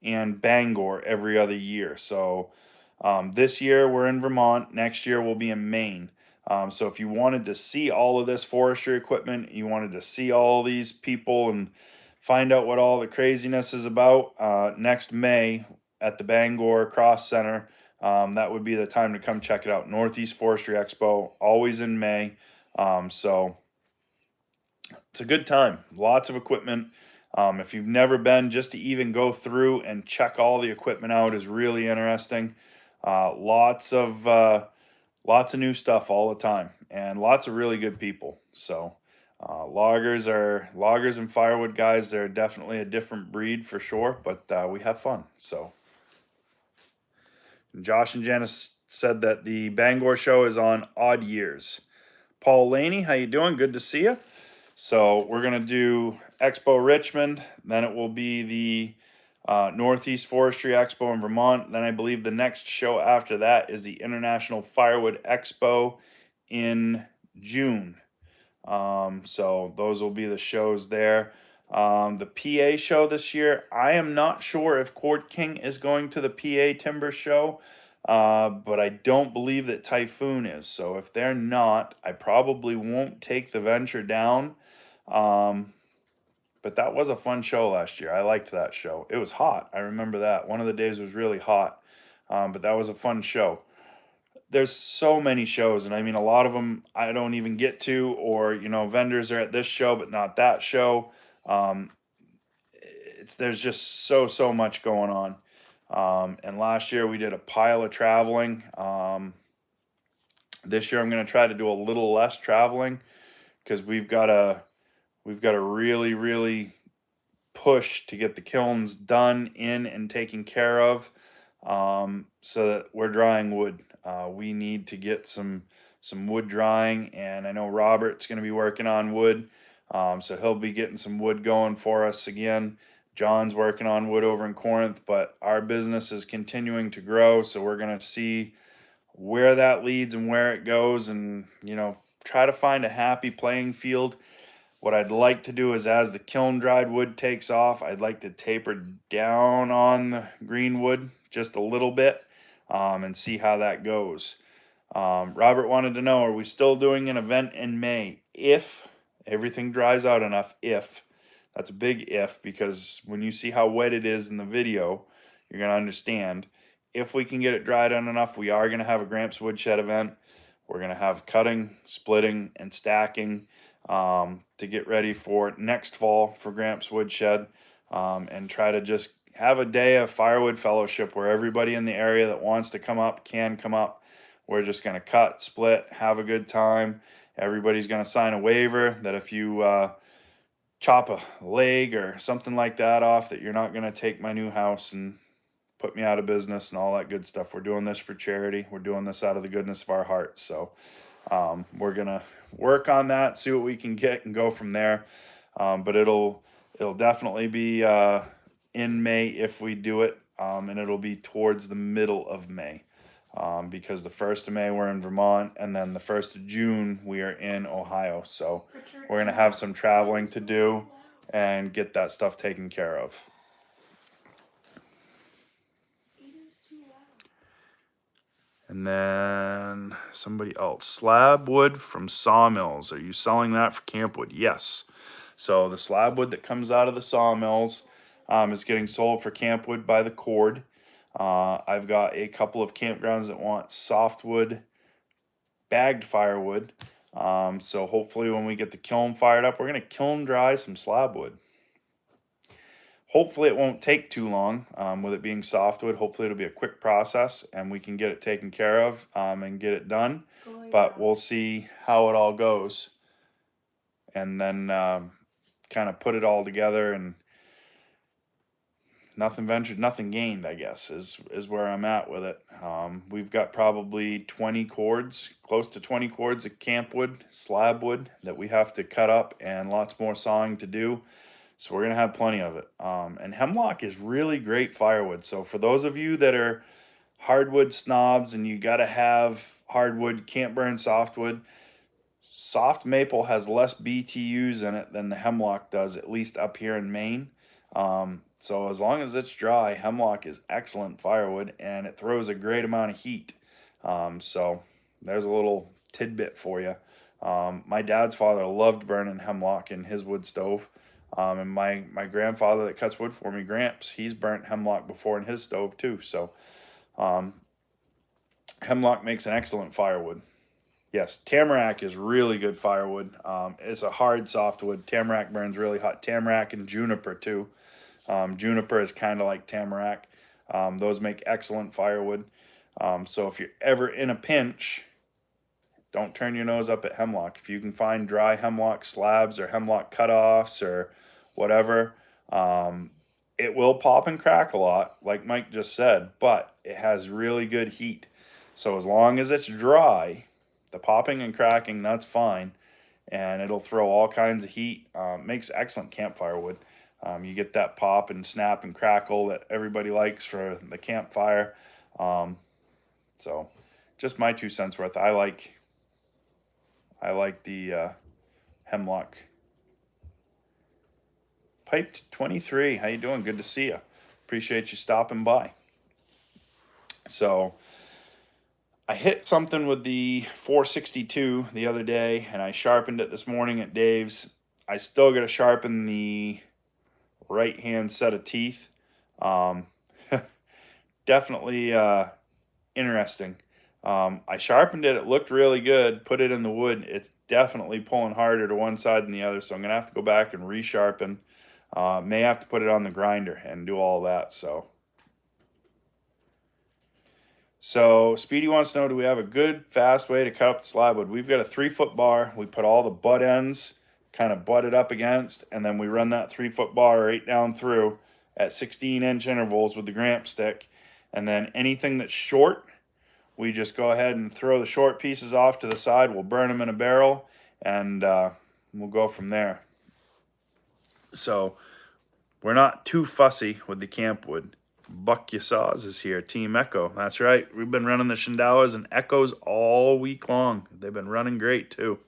and Bangor every other year. So this year we're in Vermont. Next year we'll be in Maine. So if you wanted to see all of this forestry equipment, you wanted to see all these people and find out what all the craziness is about, next May at the Bangor Cross Center, that would be the time to come check it out. Northeast Forestry Expo, always in May. So it's a good time. Lots of equipment. If you've never been, just to even go through and check all the equipment out is really interesting. Lots of new stuff all the time, and lots of really good people. So loggers and firewood guys. They're definitely a different breed for sure, but we have fun. So Josh and Janice said that the Bangor show is on odd years. Paul Laney, how you doing? Good to see you. So we're gonna do Expo Richmond, then it will be the Northeast Forestry Expo in Vermont. Then I believe the next show after that is the International Firewood Expo in June. So those will be the shows there. The PA show this year, I am not sure if Cord King is going to the PA Timber Show, but I don't believe that Typhoon is. So if they're not, I probably won't take the venture down. But that was a fun show last year. I liked that show. It was hot. I remember that. One of the days was really hot, but that was a fun show. There's so many shows, and I mean, a lot of them I don't even get to, or vendors are at this show but not that show. There's just so much going on. And last year we did a pile of traveling. This year I'm going to try to do a little less traveling because we've got to really push to get the kilns done in and taken care of, so that we're drying wood. We need to get some wood drying, and I know Robert's going to be working on wood, so he'll be getting some wood going for us again. John's working on wood over in Corinth, but our business is continuing to grow, so we're going to see where that leads and where it goes, and try to find a happy playing field. What I'd like to do is, as the kiln dried wood takes off, I'd like to taper down on the green wood just a little bit, and see how that goes. Robert wanted to know, are we still doing an event in May? If everything dries out enough, that's a big if, because when you see how wet it is in the video, you're going to understand. If we can get it dried out enough, we are going to have a Gramps Woodshed event. We're going to have cutting, splitting, and stacking, to get ready for next fall for Gramps Woodshed, and try to just have a day of firewood fellowship where everybody in the area that wants to come up can come up. We're just going to cut, split, have a good time. Everybody's going to sign a waiver that if you chop a leg or something like that off, that you're not going to take my new house and put me out of business and all that good stuff. We're doing this for charity. We're doing this out of the goodness of our hearts. So we're gonna work on that, see what we can get, and go from there. But it'll definitely be in May if we do it, and it'll be towards the middle of May, because the 1st of May we're in Vermont, and then the 1st of June we are in Ohio. So we're gonna have some traveling to do and get that stuff taken care of. And then somebody else, slab wood from sawmills. Are you selling that for campwood? Yes. So the slab wood that comes out of the sawmills is getting sold for campwood by the cord. I've got a couple of campgrounds that want softwood bagged firewood. So hopefully when we get the kiln fired up, we're going to kiln dry some slab wood. Hopefully it won't take too long, with it being softwood. Hopefully it'll be a quick process and we can get it taken care of, and get it done. But we'll see how it all goes. And then kind of put it all together, and nothing ventured, nothing gained, I guess, is where I'm at with it. We've got probably 20 cords, close to 20 cords of campwood, slab wood that we have to cut up, and lots more sawing to do. So we're going to have plenty of it. And hemlock is really great firewood. So for those of you that are hardwood snobs and you got to have hardwood, can't burn softwood. Soft maple has less BTUs in it than the hemlock does, at least up here in Maine. So as long as it's dry, hemlock is excellent firewood and it throws a great amount of heat. So there's a little tidbit for you. My dad's father loved burning hemlock in his wood stove. And my grandfather that cuts wood for me, Gramps, he's burnt hemlock before in his stove too. So hemlock makes an excellent firewood. Yes, tamarack is really good firewood. It's a hard softwood. Tamarack burns really hot. Tamarack and juniper too. Juniper is kind of like tamarack. Those make excellent firewood. So if you're ever in a pinch, don't turn your nose up at hemlock. If you can find dry hemlock slabs or hemlock cutoffs or whatever, it will pop and crack a lot, like Mike just said, but it has really good heat. So as long as it's dry, the popping and cracking, that's fine. And it'll throw all kinds of heat. Makes excellent campfire wood. You get that pop and snap and crackle that everybody likes for the campfire. So just my 2 cents worth. I like the hemlock. Piped 23, how you doing? Good to see you. Appreciate you stopping by. So I hit something with the 462 the other day, and I sharpened it this morning at Dave's. I still got to sharpen the right-hand set of teeth. Definitely interesting. I sharpened it. It looked really good. Put it in the wood. It's definitely pulling harder to one side than the other, so I'm going to have to go back and resharpen. May have to put it on the grinder and do all that, So Speedy wants to know, do we have a good, fast way to cut up the slabwood? We've got a 3-foot bar. We put all the butt ends kind of butted up against, and then we run that 3-foot bar right down through at 16-inch intervals with the Gramp stick. And then anything that's short, we just go ahead and throw the short pieces off to the side. We'll burn them in a barrel, and we'll go from there. So we're not too fussy with the camp wood. Buck Yasaws is here, Team Echo. That's right. We've been running the Shindawas and Echoes all week long. They've been running great too.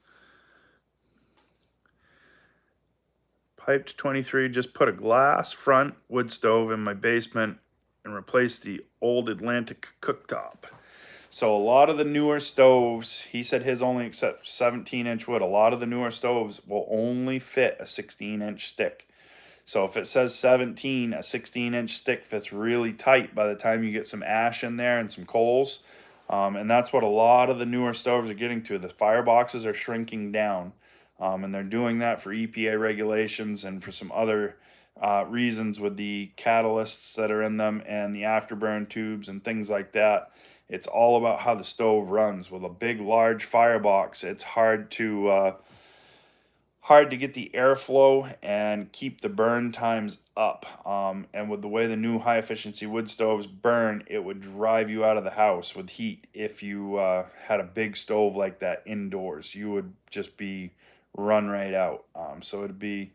Piped 23, just put a glass front wood stove in my basement and replaced the old Atlantic cooktop. So a lot of the newer stoves, he said his only accepts 17-inch wood. A lot of the newer stoves will only fit a 16-inch stick. So if it says 17, a 16-inch stick fits really tight by the time you get some ash in there and some coals. And that's what a lot of the newer stoves are getting to. The fireboxes are shrinking down. And they're doing that for EPA regulations and for some other reasons with the catalysts that are in them and the afterburn tubes and things like that. It's all about how the stove runs. With a big, large firebox, it's hard to get the airflow and keep the burn times up. And with the way the new high-efficiency wood stoves burn, it would drive you out of the house with heat if you had a big stove like that indoors. You would just be run right out. So it'd be,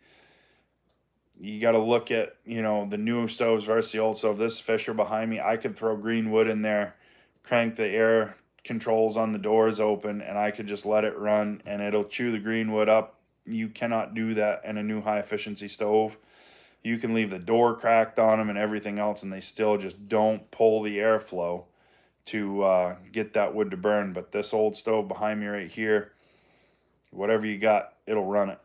you got to look at, the new stoves versus the old stove. This Fisher behind me, I could throw green wood in there, crank the air controls on the doors open, and I could just let it run, and it'll chew the green wood up. You cannot do that in a new high-efficiency stove. You can leave the door cracked on them and everything else, and they still just don't pull the airflow to get that wood to burn. But this old stove behind me right here, whatever you got, it'll run it.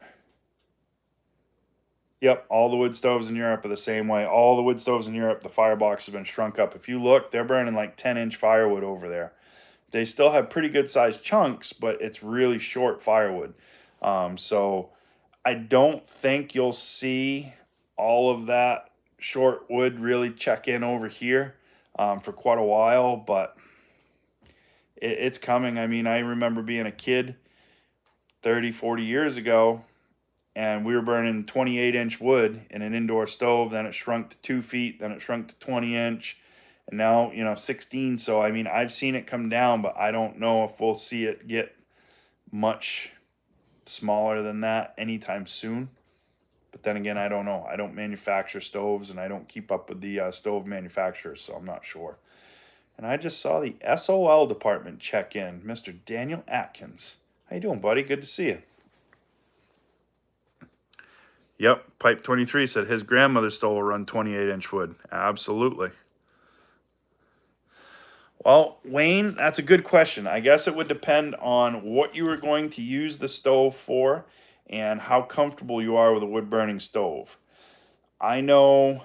Yep, all the wood stoves in Europe are the same way. All the wood stoves in Europe, the firebox has been shrunk up. If you look, they're burning like 10-inch firewood over there. They still have pretty good sized chunks, but it's really short firewood. So I don't think you'll see all of that short wood really check in over here for quite a while, but it's coming. I mean, I remember being a kid 30, 40 years ago, and we were burning 28-inch wood in an indoor stove. Then it shrunk to 2 feet, then it shrunk to 20-inch, and now, 16. So, I mean, I've seen it come down, but I don't know if we'll see it get much smaller than that anytime soon. But then again, I don't know. I don't manufacture stoves, and I don't keep up with the stove manufacturers, so I'm not sure. And I just saw the SOL department check in. Mr. Daniel Atkins. How you doing, buddy? Good to see you. Yep, Pipe 23 said his grandmother stole a run 28-inch wood. Absolutely. Well, Wayne, that's a good question. I guess it would depend on what you were going to use the stove for and how comfortable you are with a wood burning stove. I know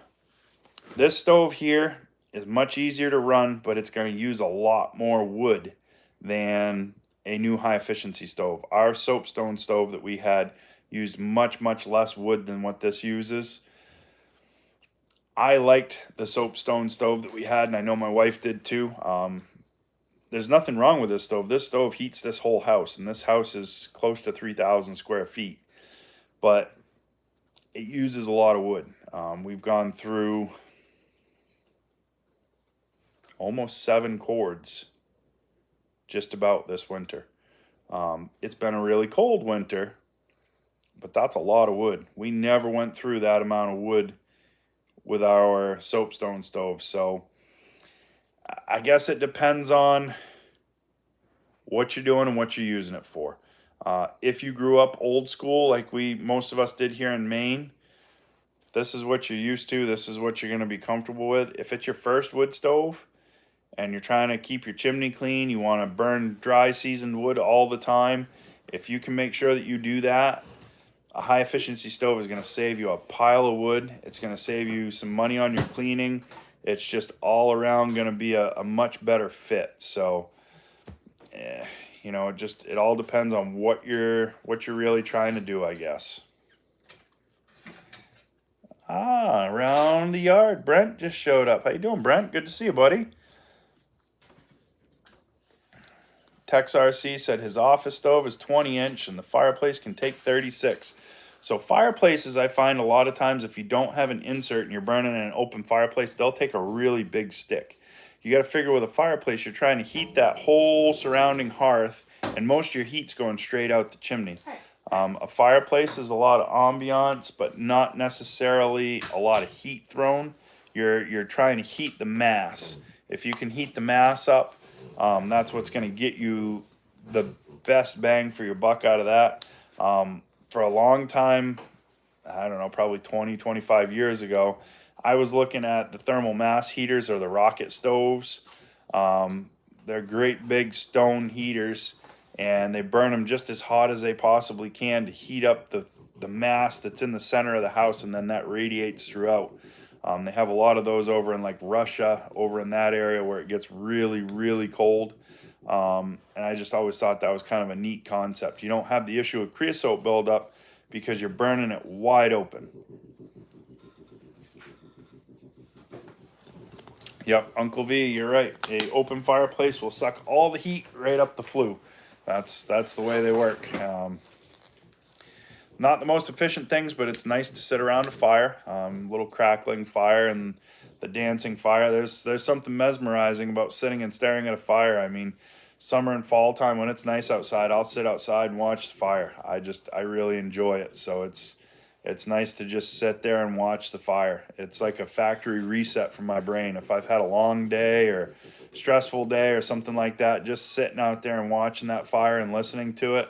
this stove here is much easier to run, but it's going to use a lot more wood than a new high efficiency stove. Our soapstone stove that we had used much, much less wood than what this uses. I liked the soapstone stove that we had, and I know my wife did too. There's nothing wrong with this stove. This stove heats this whole house, and this house is close to 3,000 square feet. But it uses a lot of wood. We've gone through almost 7 cords just about this winter. It's been a really cold winter, but that's a lot of wood. We never went through that amount of wood with our soapstone stove. So I guess it depends on what you're doing and what you're using it for. If you grew up old school like most of us did here in Maine, this is what you're used to. This is what you're going to be comfortable with. If it's your first wood stove and you're trying to keep your chimney clean, you want to burn dry seasoned wood all the time, if you can make sure that you do that, a high efficiency stove is going to save you a pile of wood. It's going to save you some money on your cleaning. It's just all around going to be a much better fit. So, you know, it all depends on what you're really trying to do, I guess. Around the yard, Brent just showed up. How you doing, Brent? Good to see you, buddy. Tex RC said his office stove is 20-inch and the fireplace can take 36. So fireplaces, I find a lot of times if you don't have an insert and you're burning in an open fireplace, they'll take a really big stick. You got to figure with a fireplace, you're trying to heat that whole surrounding hearth, and most of your heat's going straight out the chimney. A fireplace is a lot of ambiance, but not necessarily a lot of heat thrown. You're trying to heat the mass. If you can heat the mass up, that's what's going to get you the best bang for your buck out of that. For a long time, I don't know, probably 20, 25 years ago, I was looking at the thermal mass heaters or the rocket stoves. They're great big stone heaters, and they burn them just as hot as they possibly can to heat up the mass that's in the center of the house, and then that radiates throughout. They have a lot of those over in like Russia, over in that area where it gets really, really cold. And I just always thought that was kind of a neat concept. You don't have the issue of creosote buildup because you're burning it wide open. Yep, Uncle V, you're right. A open fireplace will suck all the heat right up the flue. That's the way they work. Not the most efficient things, but it's nice to sit around a fire. Little crackling fire and the dancing fire. There's something mesmerizing about sitting and staring at a fire. I mean, summer and fall time when it's nice outside, I'll sit outside and watch the fire. I really enjoy it. So it's nice to just sit there and watch the fire. It's like a factory reset for my brain. If I've had a long day or stressful day or something like that, just sitting out there and watching that fire and listening to it,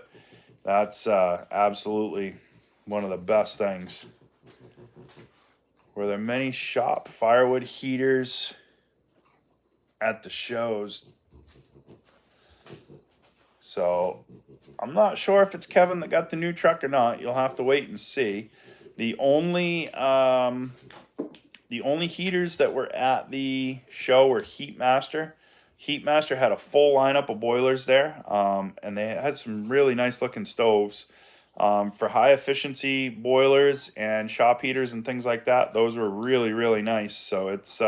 that's absolutely one of the best things. Were there many shop firewood heaters at the shows? So I'm not sure if it's Kevin that got the new truck or not. You'll have to wait and see. The only heaters that were at the show were Heatmaster. Heatmaster had a full lineup of boilers there, and they had some really nice looking stoves. For high efficiency boilers and shop heaters and things like that, those were really, really nice. So it's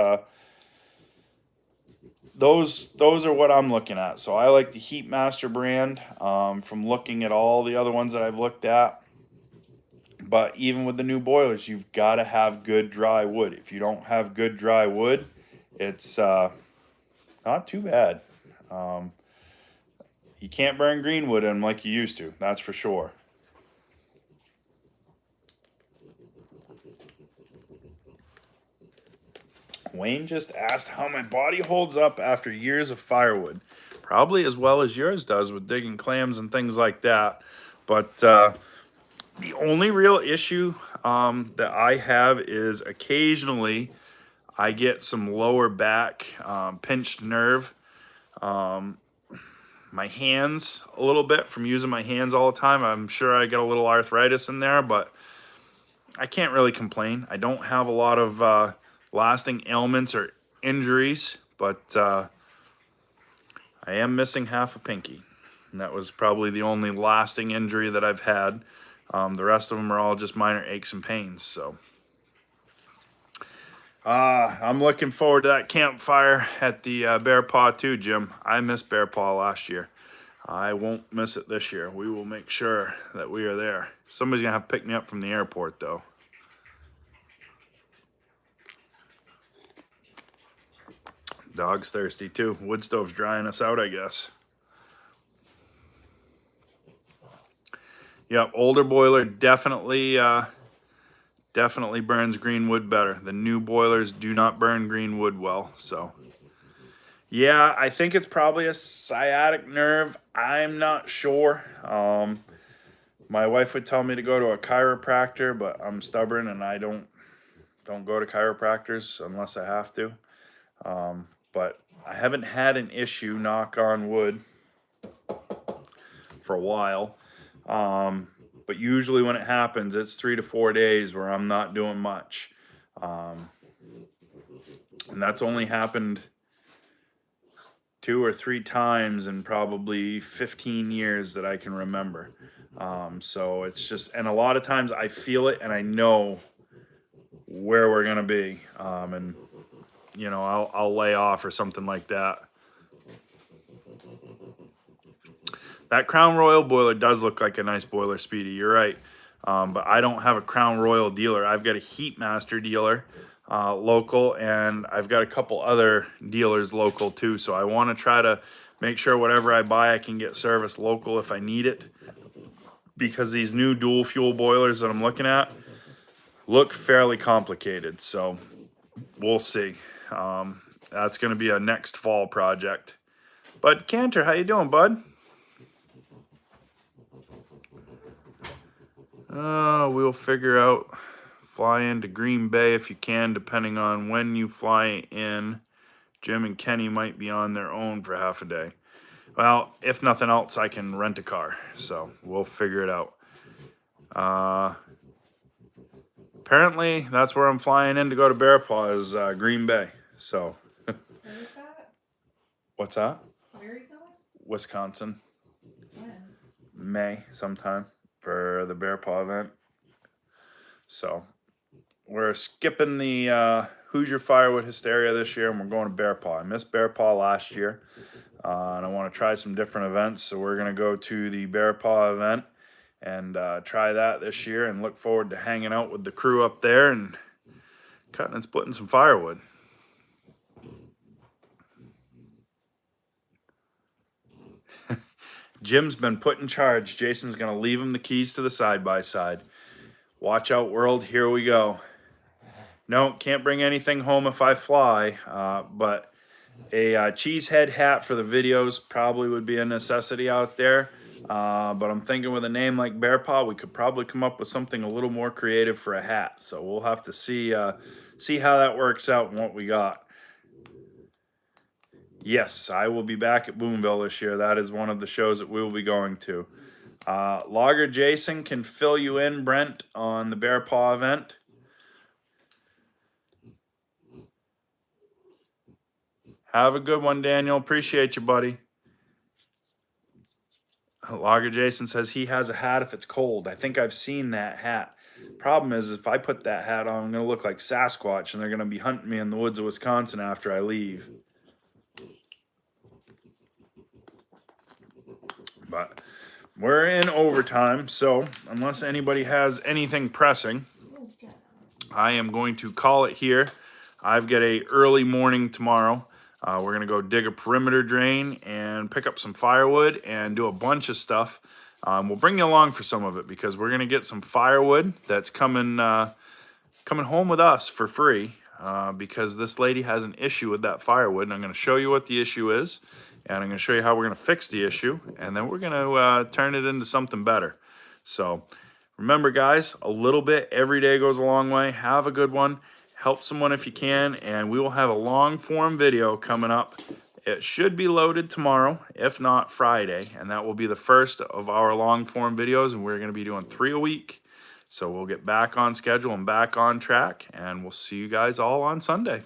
those are what I'm looking at. So I like the Heatmaster brand from looking at all the other ones that I've looked at. But even with the new boilers, you've got to have good dry wood. If you don't have good dry wood, it's not too bad. You can't burn green wood in them like you used to, that's for sure. Wayne just asked how my body holds up after years of firewood. Probably as well as yours does with digging clams and things like that. But the only real issue that I have is occasionally I get some lower back pinched nerve. My hands a little bit from using my hands all the time. I'm sure I get a little arthritis in there, but I can't really complain. I don't have a lot of lasting ailments or injuries, but I am missing half a pinky. And that was probably the only lasting injury that I've had. The rest of them are all just minor aches and pains. So I'm looking forward to that campfire at the Bear Paw too, Jim. I missed Bear Paw last year. I won't miss it this year. We will make sure that we are there. Somebody's gonna have to pick me up from the airport though. Dog's thirsty too. Wood stove's drying us out, I guess. Yep, older boiler definitely burns green wood better. The new boilers do not burn green wood well, so. Yeah, I think it's probably a sciatic nerve. I'm not sure. My wife would tell me to go to a chiropractor, but I'm stubborn and I don't go to chiropractors unless I have to. But I haven't had an issue, knock on wood, for a while. But usually when it happens, it's 3 to 4 days where I'm not doing much. And that's only happened 2 or 3 times in probably 15 years that I can remember. So it's just, and a lot of times I feel it and I know where we're gonna be. And you know, I'll lay off or something like that. That Crown Royal boiler does look like a nice boiler, Speedy. You're right. But I don't have a Crown Royal dealer. I've got a Heatmaster dealer local, and I've got a couple other dealers local too. So I want to try to make sure whatever I buy, I can get service local if I need it. Because these new dual fuel boilers that I'm looking at look fairly complicated. So we'll see. That's going to be a next fall project. Bud Cantor, how you doing, bud? We'll figure out. Fly into Green Bay if you can, depending on when you fly in. Jim and Kenny might be on their own for half a day. Well, if nothing else, I can rent a car. So we'll figure it out. Apparently, that's where I'm flying in to go to Bear Paw is Green Bay. So. Where is that? What's that? Where are you going? Wisconsin. When? May sometime for the Bear Paw event. So we're skipping the Hoosier Firewood Hysteria this year, and we're going to Bear Paw. I missed Bear Paw last year, and I want to try some different events. So we're going to go to the Bear Paw event and try that this year, and look forward to hanging out with the crew up there and cutting and splitting some firewood. Jim's been put in charge. Jason's going to leave him the keys to the side-by-side. Watch out, world. Here we go. No, can't bring anything home if I fly, but a cheese head hat for the videos probably would be a necessity out there. But I'm thinking with a name like Bear Paw, we could probably come up with something a little more creative for a hat. So we'll have to see how that works out and what we got. Yes, I will be back at Boonville this year. That is one of the shows that we will be going to. Logger Jason can fill you in, Brent, on the Bear Paw event. Have a good one, Daniel. Appreciate you, buddy. Logger Jason says he has a hat if it's cold. I think I've seen that hat. Problem is, if I put that hat on, I'm going to look like Sasquatch, and they're going to be hunting me in the woods of Wisconsin after I leave. But we're in overtime, so unless anybody has anything pressing, I am going to call it here. I've got a early morning tomorrow. We're going to go dig a perimeter drain and pick up some firewood and do a bunch of stuff. We'll bring you along for some of it because we're going to get some firewood that's coming home with us for free. because this lady has an issue with that firewood, and I'm going to show you what the issue is, and I'm going to show you how we're going to fix the issue, and then we're going to turn it into something better. So remember, guys, a little bit every day goes a long way. Have a good one. Help someone if you can, and we will have a long form video coming up. It should be loaded tomorrow, if not Friday, and that will be the first of our long form videos, and we're going to be doing 3 a week. So we'll get back on schedule and back on track, and we'll see you guys all on Sunday.